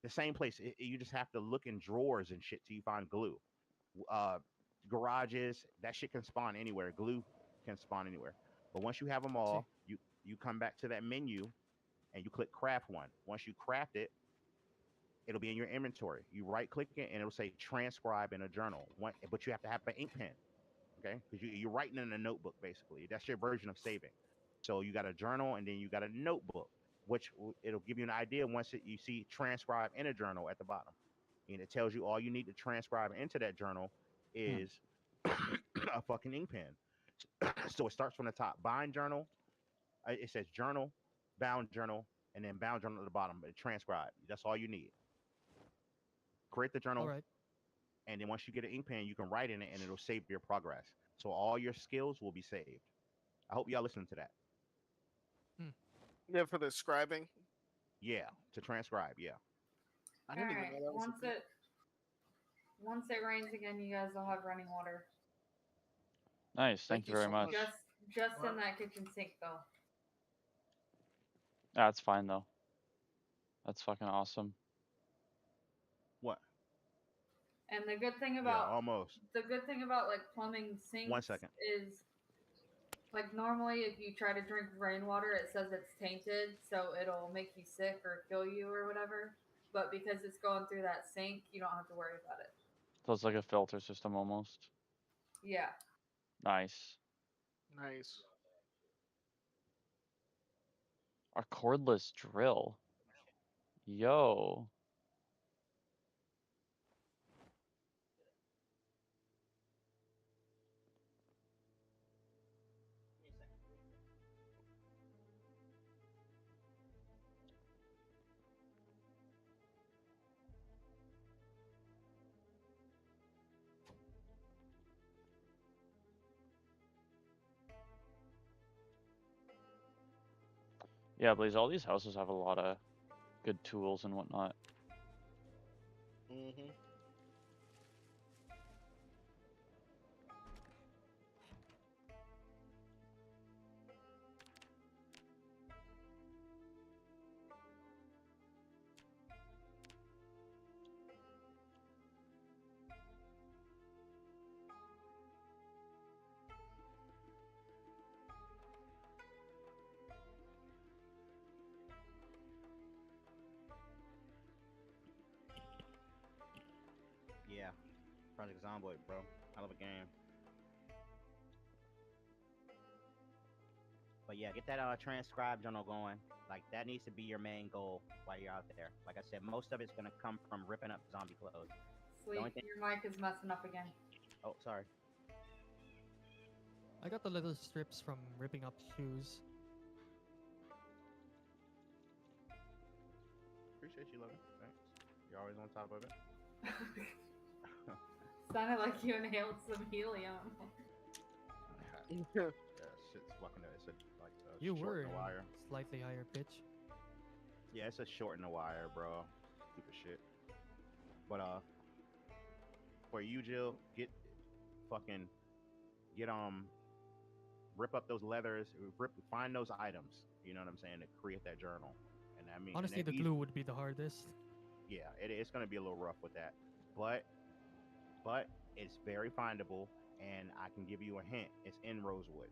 the same place. You just have to look in drawers and shit till you find glue. Uh, Garages, that shit can spawn anywhere. Glue can spawn anywhere. But once you have them See. all, you come back to that menu and you click craft one. Once you craft it, it'll be in your inventory. You right click it and it'll say transcribe in a journal. But you have to have an ink pen, okay? Because you're writing in a notebook basically. That's your version of saving. So you got a journal and then you got a notebook, which it'll give you an idea once you see transcribe in a journal at the bottom, and it tells you all you need to transcribe into that journal Hmm. is a fucking ink pen. So it starts from the top. Bind journal. It says journal, bound journal, and then bound journal at the bottom. But transcribe. That's all you need. Create the All journal, right. and then once you get an ink pen, you can write in it, and it'll save your progress. So all your skills will be saved. I hope y'all listening to that. Hmm. Yeah, for the scribing. Yeah, to transcribe. Yeah. I All didn't even right. know that was a thing. Once it rains again, you guys will have running water. Nice, thank you very so much. Just in that kitchen sink though. That's fine though. That's fucking awesome. What? And the good thing Yeah, about almost. like plumbing 1 sinks second. is like normally if you try to drink rainwater, it says it's tainted, so it'll make you sick or kill you or whatever. But because it's going through that sink, you don't have to worry about it. So it's like a filter system almost. Yeah. Nice. Nice. A cordless drill. Yo. Yeah, Blaze, all these houses have a lot of good tools and whatnot. Mm-hmm. Yeah. Project Zomboid, bro. Hell of a game. But yeah, get that transcribe journal going. Like that needs to be your main goal while you're out there. Like I said, most of it's gonna come from ripping up zombie clothes. Sleep, only thing- your mic is messing up again. Oh, sorry. I got the little strips from ripping up shoes. Appreciate you, Logan. Thanks. You're always on top of it. Sounded like you inhaled some helium. Yeah, shit's fucking. It's a like You short were in the wire. slightly higher pitch. Yeah, it's a short in the wire, bro. Stupid shit. But for you, Jill, fucking get rip up those leathers, find those items. You know what I'm saying? To create that journal, and I mean, and Honestly, that the easy. glue would be the hardest. Yeah, it's gonna be a little rough with that, but but it's very findable, and I can give you a hint. It's in Rosewood.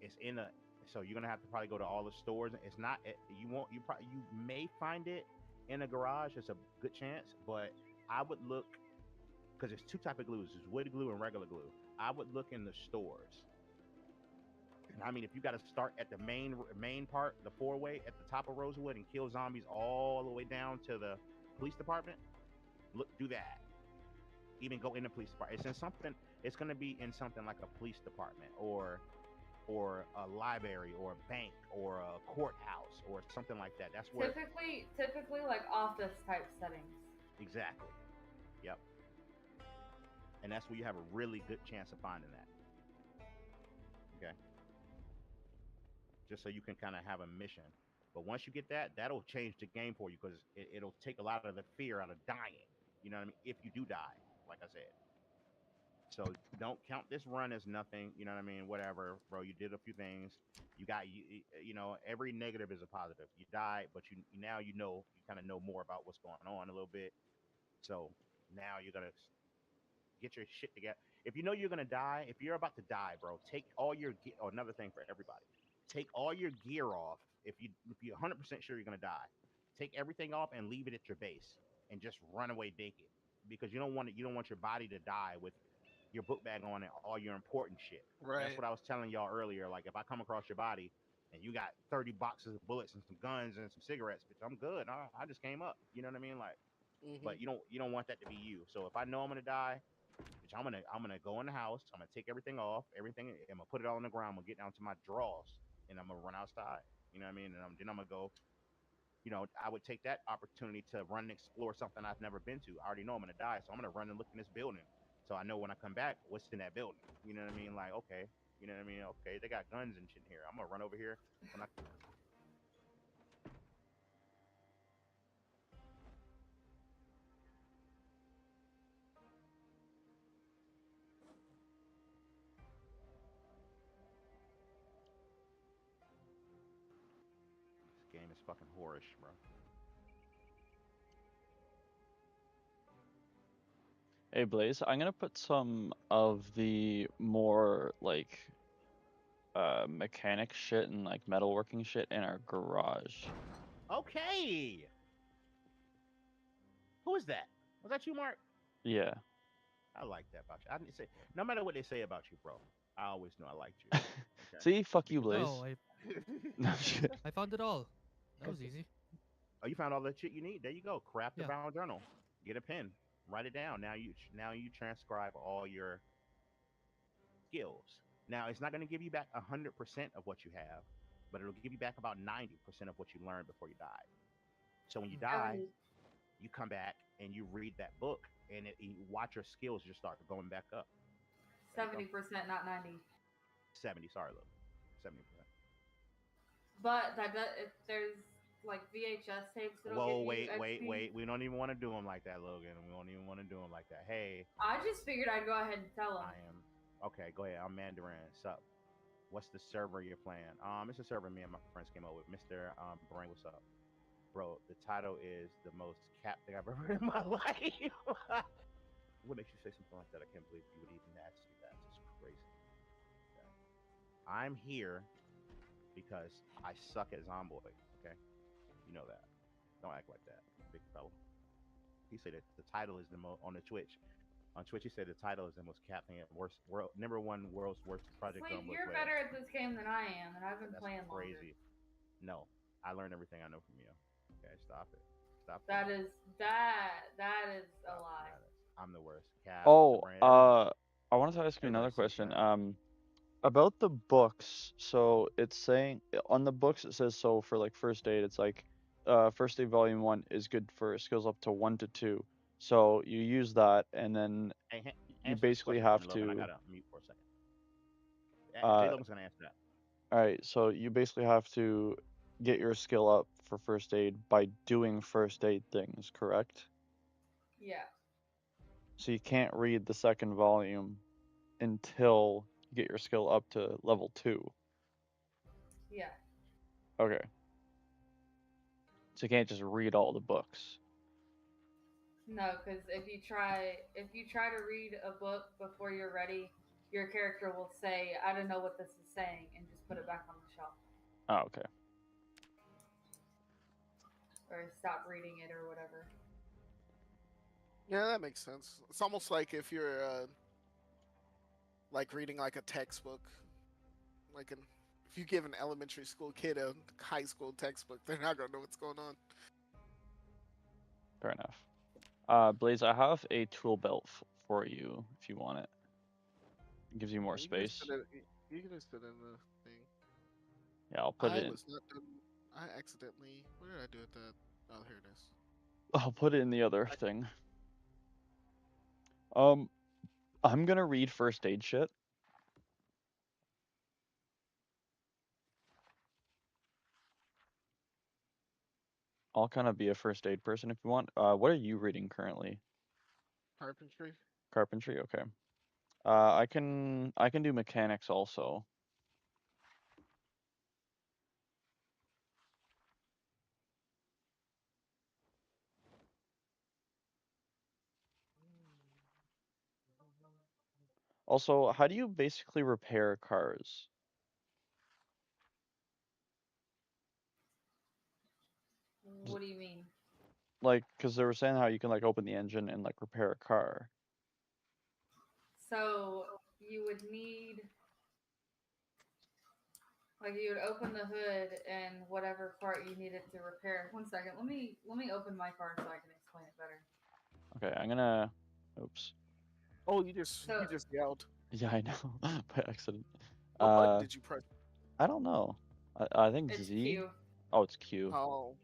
It's in a. So you're gonna have to probably go to all the stores. It's not. You won't. You may find it in a garage. It's a good chance, but I would look because there's two type of glues. There's wood glue and regular glue. I would look in the stores. I mean, if you got to start at the main part, the four way at the top of Rosewood, and kill zombies all the way down to the police department, look, do that. Even go in the police department. It's in something. It's gonna be in something like a police department or a library or a bank or a courthouse or something like that. That's where Typically like office type settings. exactly. Yep. And that's where you have a really good chance of finding that. Okay. Just so you can kind of have a mission. But once you get that, that'll change the game for you because it'll take a lot of the fear out of dying. You know what I mean? If you do die, like I said. So don't count this run as nothing. You know what I mean? Whatever, bro. You did a few things. You know, every negative is a positive. You died, but now you know you kind of know more about what's going on a little bit. So now you're gonna get your shit together. If you know you're gonna die, if you're about to die, bro, take all your gear. Oh, another thing for everybody, take all your gear off. If you're 100% sure you're gonna die, take everything off and leave it at your base, and just run away naked because you don't want your body to die with your book bag on and all your important shit. That's Right. what I was telling y'all earlier. Like if I come across your body and you got 30 boxes of bullets and some guns and some cigarettes, bitch, I'm good. I just came up. You know what I mean? Like, Hmm. but you don't want that to be you. So if I know I'm gonna die, bitch, I'm gonna go in the house. I'm gonna take everything off, everything. I'm gonna put it all on the ground. I'm gonna get down to my drawers and I'm gonna run outside. You know what I mean? And then I'm gonna go. I would take that opportunity to run and explore something I've never been to. I already know I'm gonna die, so I'm gonna run and look in this building. So I know when I come back, what's in that building. You know what I mean? Like, okay, you know what I mean? Okay, they got guns and shit in here. I'm gonna run over here when I. This game is fucking whorish, bro. Hey Blaze, I'm gonna put some of the more like mechanic shit and like metalworking shit in our garage. Okay, who is that? Was that you, Mark? Yeah. I like that about you. I didn't say no matter what they say about you, bro. I always know I liked you. Okay, See, fuck you, because No, Blaze. No shit. I found it all. That was easy. oh, you found all the shit you need. There you go. Craft a Yeah. bound journal. Get a pen. Write it down. Now you transcribe all your skills. Now it's not going to give you back 100% of what you have, but it'll give you back about 90% of what you learned before you died. So when you die, 70, you come back and you read that book, and you watch your skills just start going back up. There you go. 70%, not 90. 70. Sorry, look. 70%. But that does, if there's like VHS tapes that'll Whoa, give you wait, wait, XP. wait. We don't even want to do them like that, Logan. We don't even want to do them like that. Hey, I just figured I'd go ahead and tell them. I am. Okay, go ahead. I'm Mandarin. Sup? What's the server you're playing? It's a server me and my friends came up with. Mr. Brain, what's up? Bro, the title is the most cap thing I've ever heard in my life. What makes you say something like that? I can't believe you would even ask me that. It's crazy. Okay. I'm here because I suck at Zomboid. Okay, you know that. Don't act like that, big fella. He said that the title is the most on the Twitch. On Twitch, he said the title is the most cap thing, worst world, number one world's worst Project Sleep, Zomboid you're player. better at this game than I am, and I've been That's playing longer. crazy. No, I learned everything I know from you. Okay, stop it. Stop it. That is that is a Stop lie. that. I'm the worst. Cap, Mr. Oh, Brand, everybody, I wanted to ask you everybody another says question. that. About the books. So it's saying on the books it says so for like first aid, it's like first aid volume 1 is good for skills up to 1 to 2. So you use that and then Hey, you answer this basically question for have me, Logan. I to gotta mute for a second. J uh Logan's gonna answer that. all right, so you basically have to get your skill up for first aid by doing first aid things, correct? Yeah. So you can't read the second volume until get your skill up to level 2. Yeah. Okay. So you can't just read all the books. No, because if you try to read a book before you're ready, your character will say, "I don't know what this is saying," and just put it back on the shelf Oh, okay. or stop reading it or whatever. Yeah, that makes sense. It's almost like if you're like reading like a textbook, like if you give an elementary school kid a high school textbook, they're not gonna know what's going on. Fair enough. Blaze, I have a tool belt for you if you want it. It gives you more You can just space. put it. You can just put it in the thing. Yeah, I'll put I it in. was not done. I accidentally. What did I do with that? Oh, here it is. I'll put it in the other thing. I'm gonna read first aid shit. I'll kind of be a first aid person if you want. What are you reading currently? Carpentry. Carpentry, okay. I can do mechanics also. Also, how do you basically repair cars? What do you mean? Like, because they were saying how you can like open the engine and like repair a car. So you would need, like, you would open the hood and whatever part you needed to repair. One second, let me open my car so I can explain it better. Okay, I'm gonna. Oops. Oh, you just So yelled. Yeah, I know by accident. What button did you press? I don't know. I think it's Z. Q. Oh, it's Q. Oh,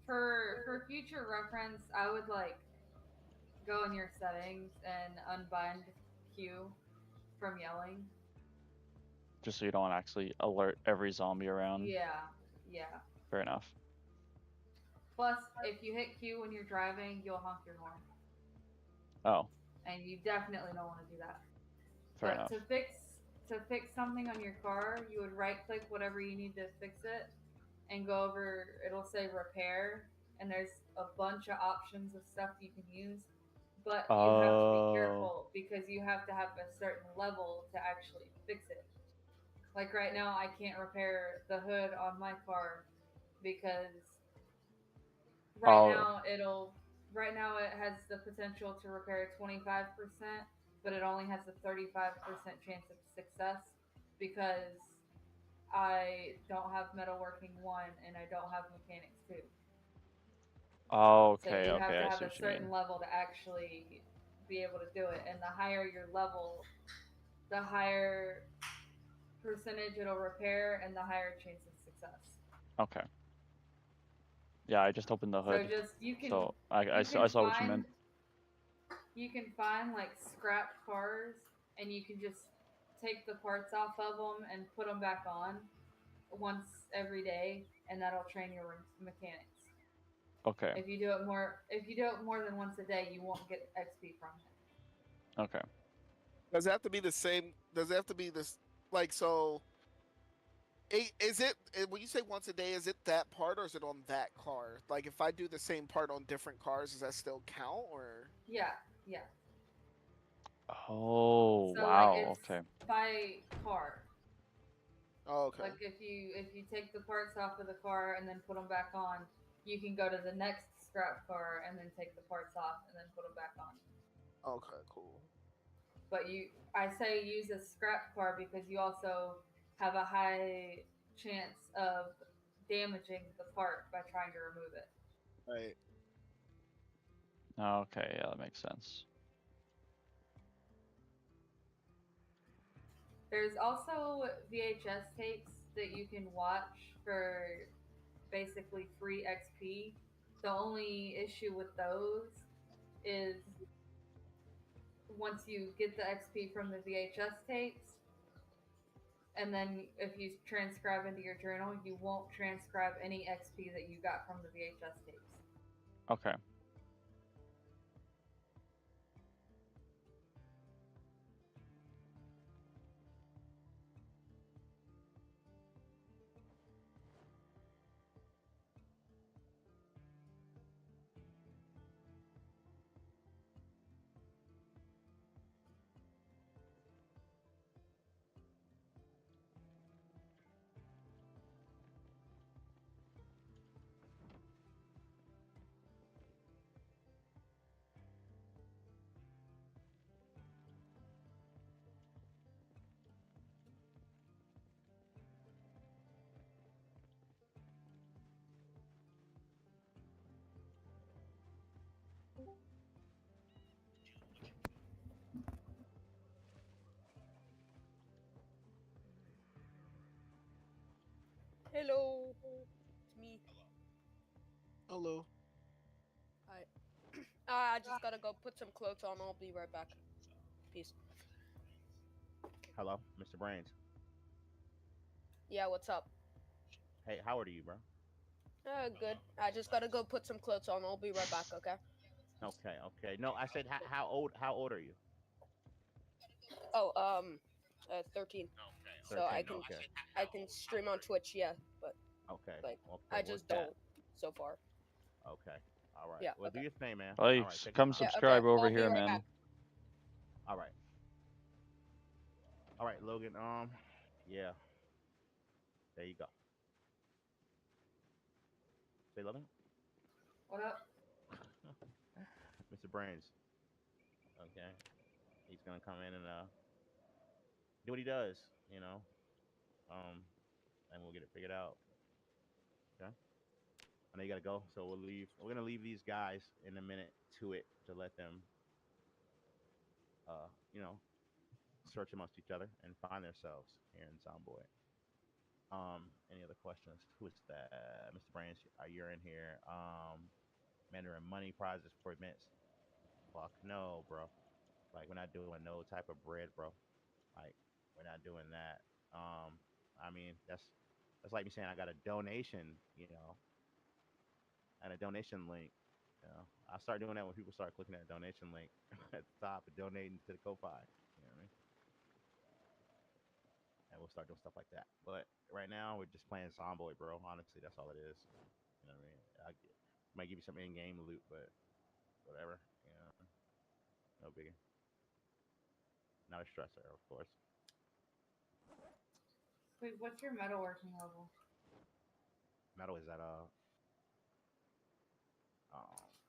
For future reference, I would like go in your settings and unbind Q from yelling. Just so you don't actually alert every zombie around. Yeah, yeah. Fair enough. Plus, if you hit Q when you're driving, you'll honk your horn, Oh, and you definitely don't want to do that. fair But enough. to fix something on your car, you would right click whatever you need to fix it, and go over. It'll say repair, and there's a bunch of options of stuff you can use. But you have to be Oh. careful because you have to have a certain level to actually fix it. Like right now, I can't repair the hood on my car because right Oh. now it has the potential to repair 25%, but it only has a 35% chance of success because I don't have metalworking 1 and I don't have mechanics 2. Oh, So okay, you have okay, to I have see a what you certain mean. level to actually be able to do it, and the higher your level, the higher percentage it'll repair and the higher chance of success. Okay. Yeah, I just opened the So hood. just So you I can saw what you meant. find like scrap cars, and you can just take the parts off of them and put them back on once every day, and that'll train your mechanics. Okay. If you do it more than once a day, you won't get XP from it. Okay. does it have to be the same? Does it have to be this? Like so? Is it when you say once a day? Is it that part or is it on that car? Like if I do the same part on different cars, does that still count or? Yeah, yeah. Oh, So like wow. it's Okay. by car. Oh, okay. Like if you take the parts off of the car and then put them back on, you can go to the next scrap car and then take the parts off and then put them back on. Okay, cool. But I say use a scrap car because you also have a high chance of damaging the part by trying to remove it. Right. Okay, yeah, that makes sense. There's also VHS tapes that you can watch for basically free XP. The only issue with those is once you get the XP from the VHS tapes, and then if you transcribe into your journal, you won't transcribe any XP that you got from the VHS tapes. Okay. Hello. Alright. I just gotta go put some clothes on. I'll be right back. Peace. Hello, Mr. Brains. Yeah, what's up? Hey, how old are you, bro? Good. I just gotta go put some clothes on. I'll be right back, okay? Okay, okay. No, I said how old? How old are you? Oh, 13. So 13. Okay. I can stream on Twitch, yeah, but Okay. like Okay. I What's just that? don't so far. Okay. All right. Yeah, Well, do okay. your thing, man. Hey, All right. Take your come time. Yeah, okay. subscribe over I'll be here, right man. back. All right. All right, Logan. Yeah. There you go. Say, Logan. What up? Mr. Brains. Okay. He's gonna come in and do what he does. You know. And we'll get it figured out. Okay. I know you gotta go, so we'll leave. We're gonna leave these guys in a minute to it to let them, you know, search amongst each other and find themselves here in Zomboid. Any other questions? Who is that? Mr. Branch, you're in here. Mandarin money prizes for events. Fuck no, bro. Like we're not doing no type of bread, bro. Like we're not doing that. I mean that's like me saying I got a donation, and a donation link. I start doing that when people start clicking that donation link at the top and donating to the Ko-Fi. You know what I mean? And we'll start doing stuff like that. But right now, we're just playing Zomboid, bro. Honestly, that's all it is. You know what I mean? Might give you some in-game loot, but whatever. No biggie. Not a stressor, of course. Wait, what's your metalworking level? Metal is at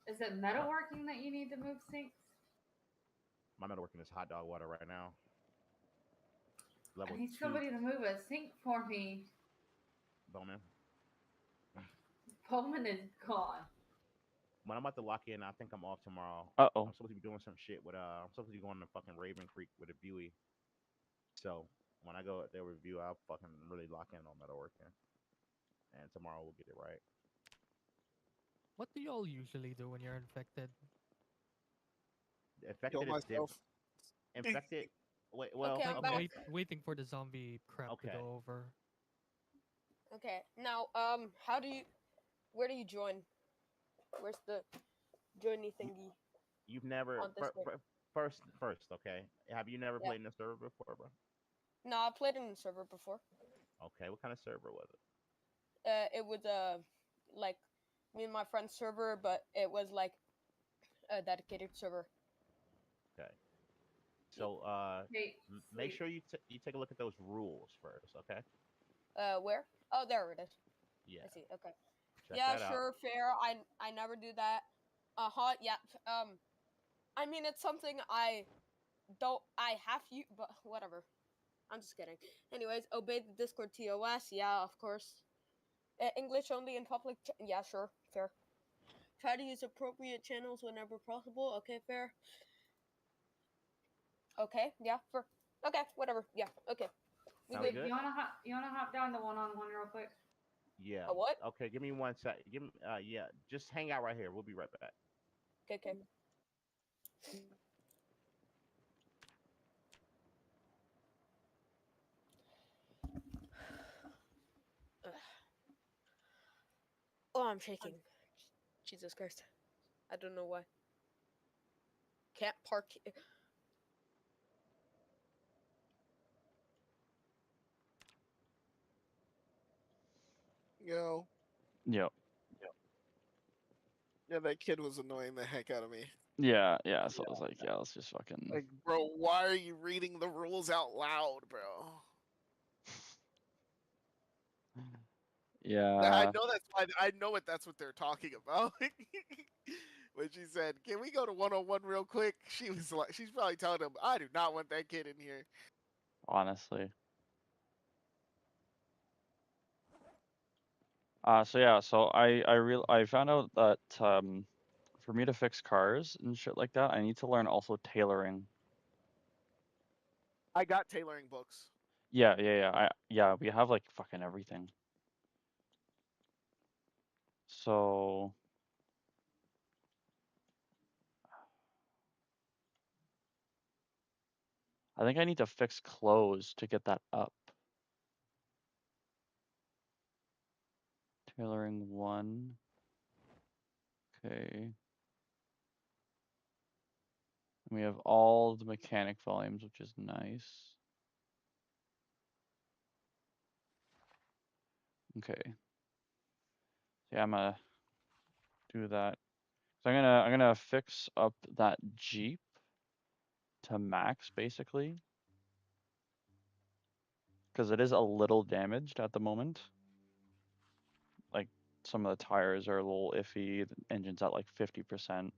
Is it metalworking that you need to move sinks? my metalworking is hot dog water right now. Level I need 2 somebody to move a sink for me. Bowman. Bowman is gone. When I'm about to lock in, I think I'm off tomorrow. Uh-oh. I'm supposed to be doing some shit with I'm supposed to be going to fucking Raven Creek with a Buey. So when I go at their review, I'll fucking really lock in on metalworking. And tomorrow we'll get it right. What do y'all usually do when you're infected? Kill Infected is myself. infected. Wait, Okay, well, I'm Like back. okay, waiting for the zombie crap to okay. go over. Okay. Now, how do you where do you join? Where's the joiny thingy You've never on this game? first, okay. Have you never Yeah. played in a server before, bro? No, I played in the server before. Okay, what kind of server was it? It was like me and my friend's server, but it was like a dedicated server. Okay, so Hey, make sleep. sure you take a look at those rules first, okay? Where? Oh, there it is. Yeah, I see. Okay. check Yeah, that out. sure, fair. I never do that. Yeah. I mean, it's something I don't. I have you, but whatever. I'm just kidding. Anyways, obey the Discord TOS. Yeah, of course. English only in public. Yeah, sure, fair. Try to use appropriate channels whenever possible. Okay, fair. Okay, yeah, fair. Okay, whatever. Yeah, okay. We Sounds good. Sleep. good. You wanna hop down to one-on-one real quick? Yeah. A what? Okay, give me 1 sec. Give me yeah, just hang out right here. We'll be right back. Okay, okay. Oh, I'm shaking. Jesus Christ. I don't know why. Can't park. Yo. Yep. Yeah, that kid was annoying the heck out of me. Yeah, yeah. So I was like, yeah, let's just fucking. Like, bro, why are you reading the rules out loud, bro? I Yeah, know that's why. I know that's what they're talking about. When she said, "Can we go to one-on-one real quick?" She was like, she's probably telling him, "I do not want that kid in here." honestly. So yeah, so I found out that for me to fix cars and shit like that, I need to learn also tailoring. I got tailoring books. Yeah, yeah, yeah. Yeah, we have like fucking everything. So I think I need to fix clothes to get that up. Tailoring 1. Okay. We have all the mechanic volumes, which is nice. Okay. Yeah, I'm gonna do that. So I'm gonna fix up that Jeep to max basically, because it is a little damaged at the moment. Like some of the tires are a little iffy. The engine's at like 50%.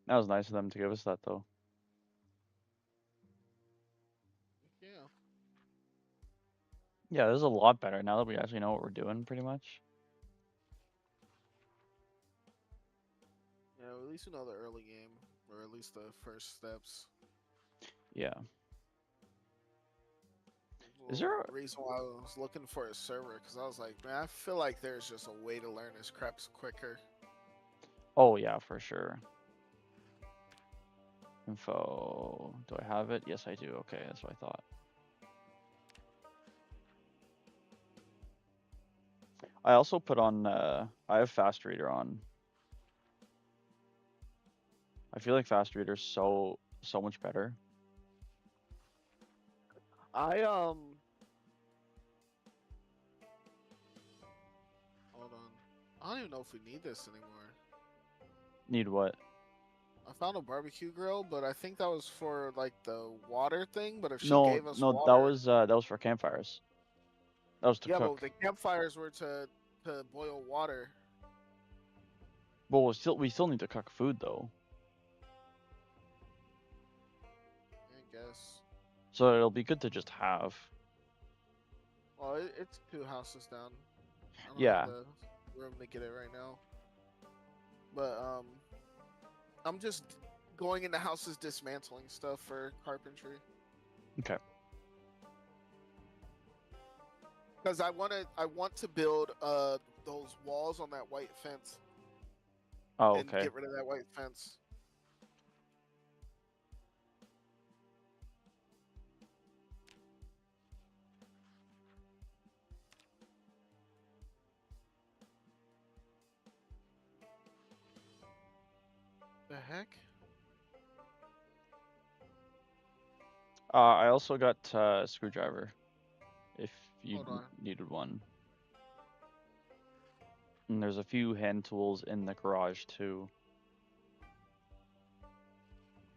That was nice of them to give us that though. Yeah. Yeah, this is a lot better now that we actually know what we're doing pretty much. Yeah, at least we know the early game, or at least the first steps. Yeah. Is Well, there a... reason why I was looking for a server, because I was like, man, I feel like there's just a way to learn this crap quicker. Oh yeah, for sure. Info. Do I have it? Yes, I do. Okay, that's what I thought. I also put on, I have Fast Reader on. I feel like Fast Reader's so much better. Hold on. I don't even know if we need this anymore. Need what? I found a barbecue grill, but I think that was for like the water thing. But if she No, gave us no, water, that was for campfires. That was to yeah, but cook. the campfires were to boil water. Well, we still need to cook food though. I guess. So it'll be good to just have. Well, it's 2 houses down. I don't have Yeah. the room to get it right now. But I'm just going into houses dismantling stuff for carpentry. Okay. Because I want to build those walls on that white fence Oh, and okay. get rid of that white fence. The heck? I also got a screwdriver if you Hold on. needed one. And there's a few hand tools in the garage too.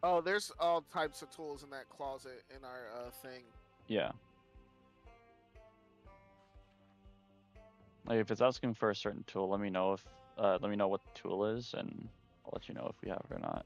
Oh, there's all types of tools in that closet in our thing. Yeah. Like if it's asking for a certain tool, let me know let me know what the tool is and I'll let you know if we have it or not.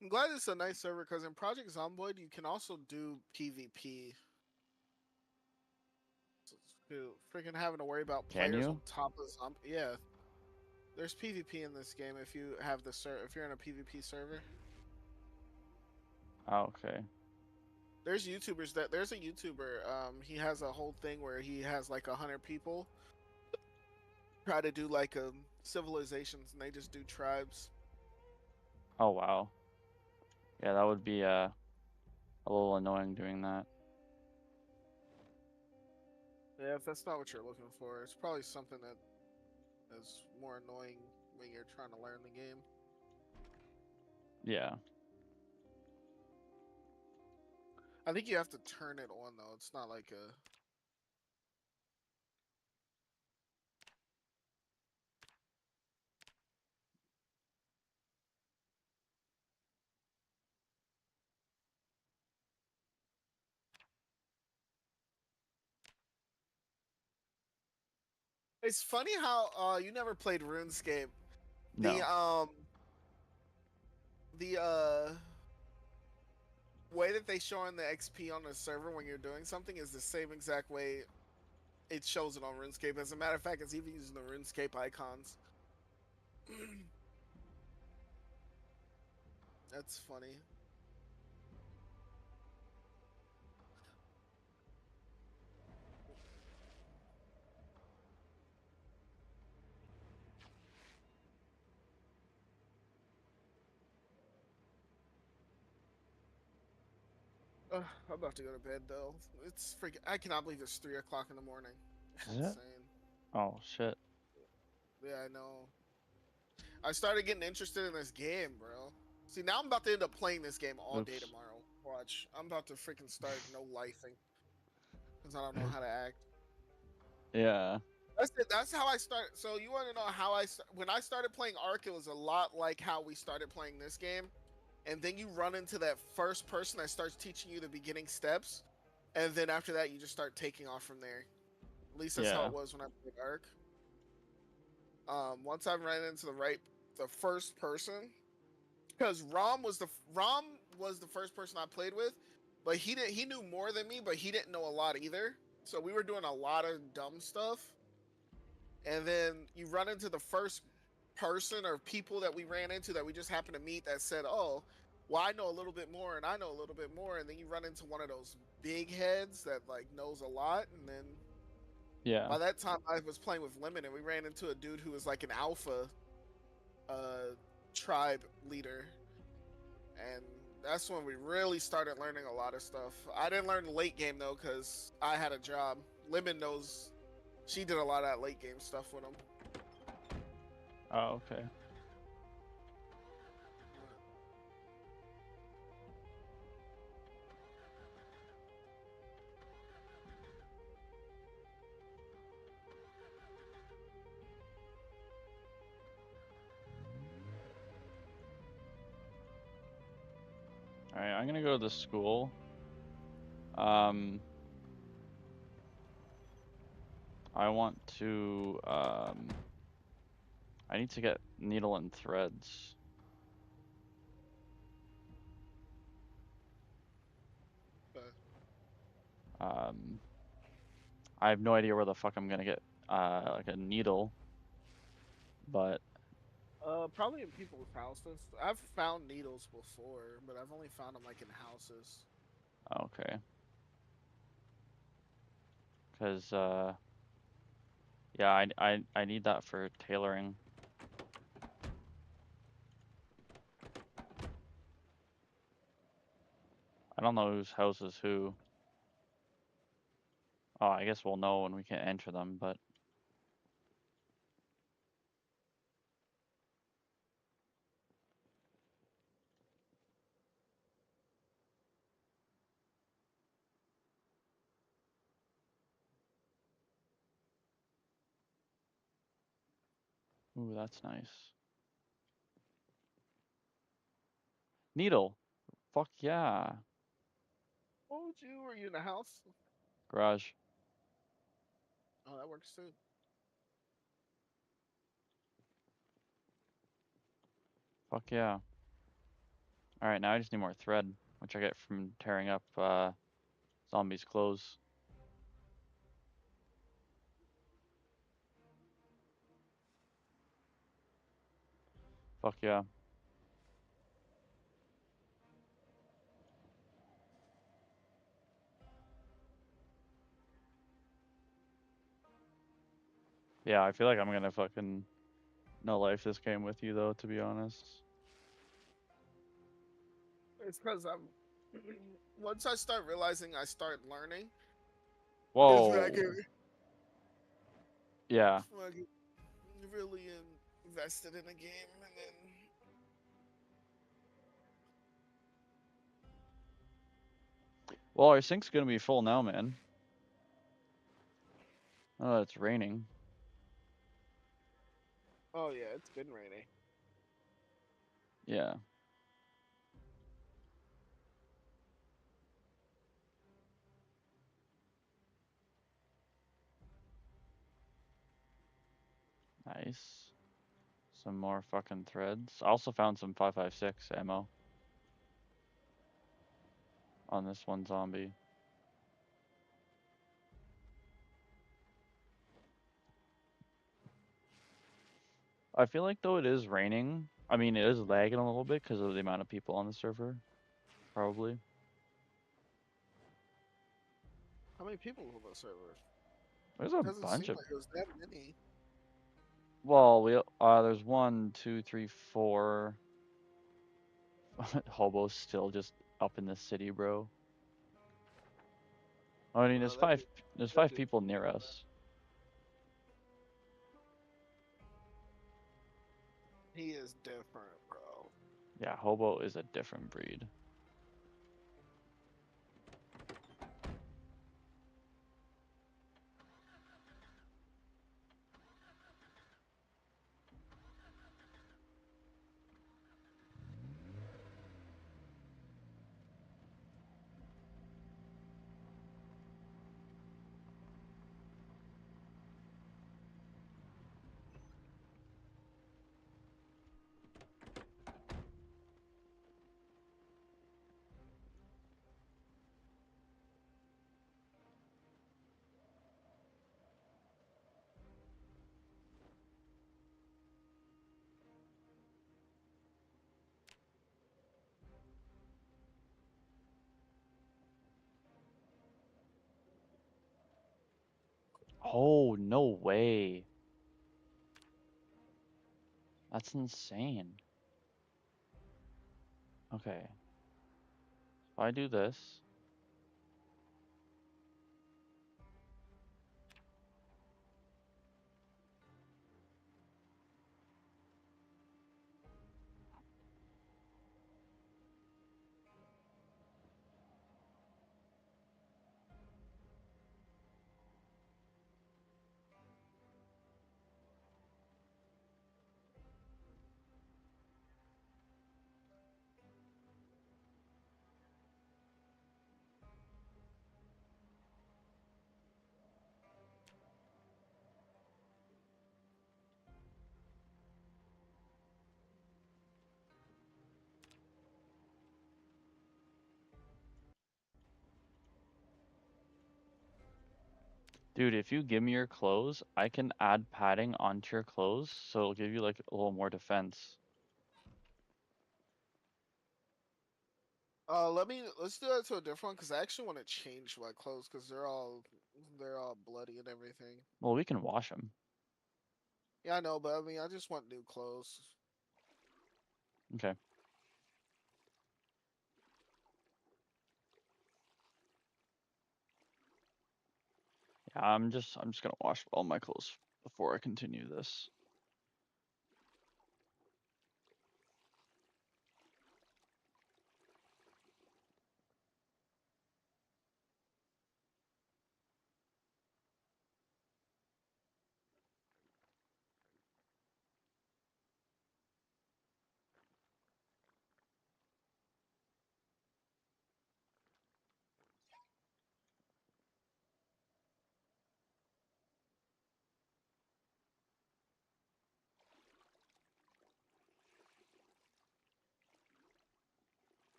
I'm glad it's a nice server because in Project Zomboid you can also do PvP. So, freaking having to worry about Can players on you? top of yeah. There's PvP in this game if you have the if you're in a PvP server. Oh, okay. There's YouTubers there's a YouTuber. He has a whole thing where he has like 100 people try to do like civilizations, and they just do tribes. Oh wow. Yeah, that would be a little annoying doing that. Yeah, if that's not what you're looking for, it's probably something that is more annoying when you're trying to learn the game. Yeah. I think you have to turn it on though. It's not like a It's funny how you never played RuneScape. The No. the way that they show in the XP on the server when you're doing something is the same exact way it shows it on RuneScape. As a matter of fact, it's even using the RuneScape icons. That's funny. I'm about to go to bed though. It's freaking. I cannot believe it's 3 o'clock in the morning. Is it? Insane. Oh shit. Yeah, I know. I started getting interested in this game, bro. See, now I'm about to end up playing this game all day Oops. tomorrow. Watch, I'm about to freaking start no lifing because I don't know how to act. Yeah. That's it. That's how I started. So you want to know how when I started playing Ark, it was a lot like how we started playing this game, and then you run into that first person that starts teaching you the beginning steps, and then after that you just start taking off from there. At least that's how Yeah. it was when I played Ark. Once I ran into the first person, because Rom was the first person I played with, but he knew more than me, but he didn't know a lot either. So we were doing a lot of dumb stuff, and then you run into the first person or people that we ran into that we just happened to meet that said, "Oh, well, I know a little bit more, and I know a little bit more," and then you run into one of those big heads that like knows a lot, and then Yeah. by that time I was playing with Lemon, and we ran into a dude who was like an alpha uh, tribe leader, and that's when we really started learning a lot of stuff. I didn't learn late game though because I had a job. Lemon knows she did a lot of that late game stuff with him. Oh, okay. All right, I'm gonna go to the school. I want to I need to get needle and threads. But Um, I have no idea where the fuck I'm gonna get like a needle, but probably in people's houses. I've found needles before, but I've only found them like in houses. okay. Cause yeah, I need that for tailoring. I don't know whose house is who. Oh, I guess we'll know when we can enter them, but ooh, that's nice. Needle. Fuck yeah. What would you? Were you in the house? Garage. Oh, that works too. Fuck yeah. Alright, now I just need more thread, which I get from tearing up zombies' clothes. Fuck yeah. Yeah, I feel like I'm gonna fucking no life this game with you though, to be honest. It's because I'm. Once I start realizing I start learning, is when I get, Whoa. Yeah. when I get really invested in a game, and then Well, our sink's gonna be full now, man. Oh, it's raining. oh yeah, it's been raining. Yeah. Nice. Some more fucking threads. I also found some 5.56 ammo on this one zombie. I feel like though it is raining. I mean, it is lagging a little bit because of the amount of people on the server. Probably. How many people on the server? There's a Doesn't bunch seem of. like it was that many. Well, there's 1, 2, 3, 4 hobos still just up in the city, bro. I mean, Bro, that dude, There's that 5 dude people can near kill us. that. He is different, bro. Yeah, hobo is a different breed. Oh, no way. That's insane. Okay. If I do this. Dude, if you give me your clothes, I can add padding onto your clothes, so it'll give you like a little more defense. Let's do that to a different one because I actually want to change my clothes because they're all bloody and everything. Well, we can wash them. Yeah, I know, but I mean, I just want new clothes. Okay. Yeah, I'm just gonna wash all my clothes before I continue this.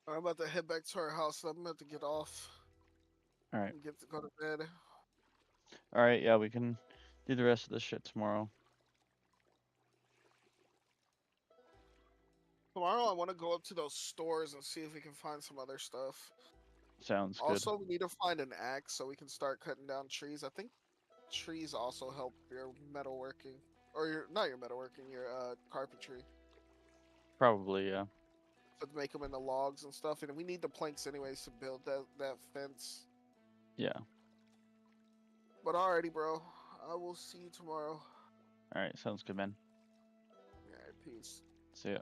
I'm about to head back to our house. So I'm about to get off All right. and get to go to bed. All right. Yeah, we can do the rest of this shit tomorrow. Tomorrow, I want to go up to those stores and see if we can find some other stuff. Sounds good. Also, we need to find an axe so we can start cutting down trees. I think trees also help your metalworking, or your not your metalworking, your carpentry. Probably, yeah. So to make them into logs and stuff, and we need the planks anyways to build that fence. Yeah. But alrighty, bro. I will see you tomorrow. All right. Sounds good, man. Alright, peace. See ya.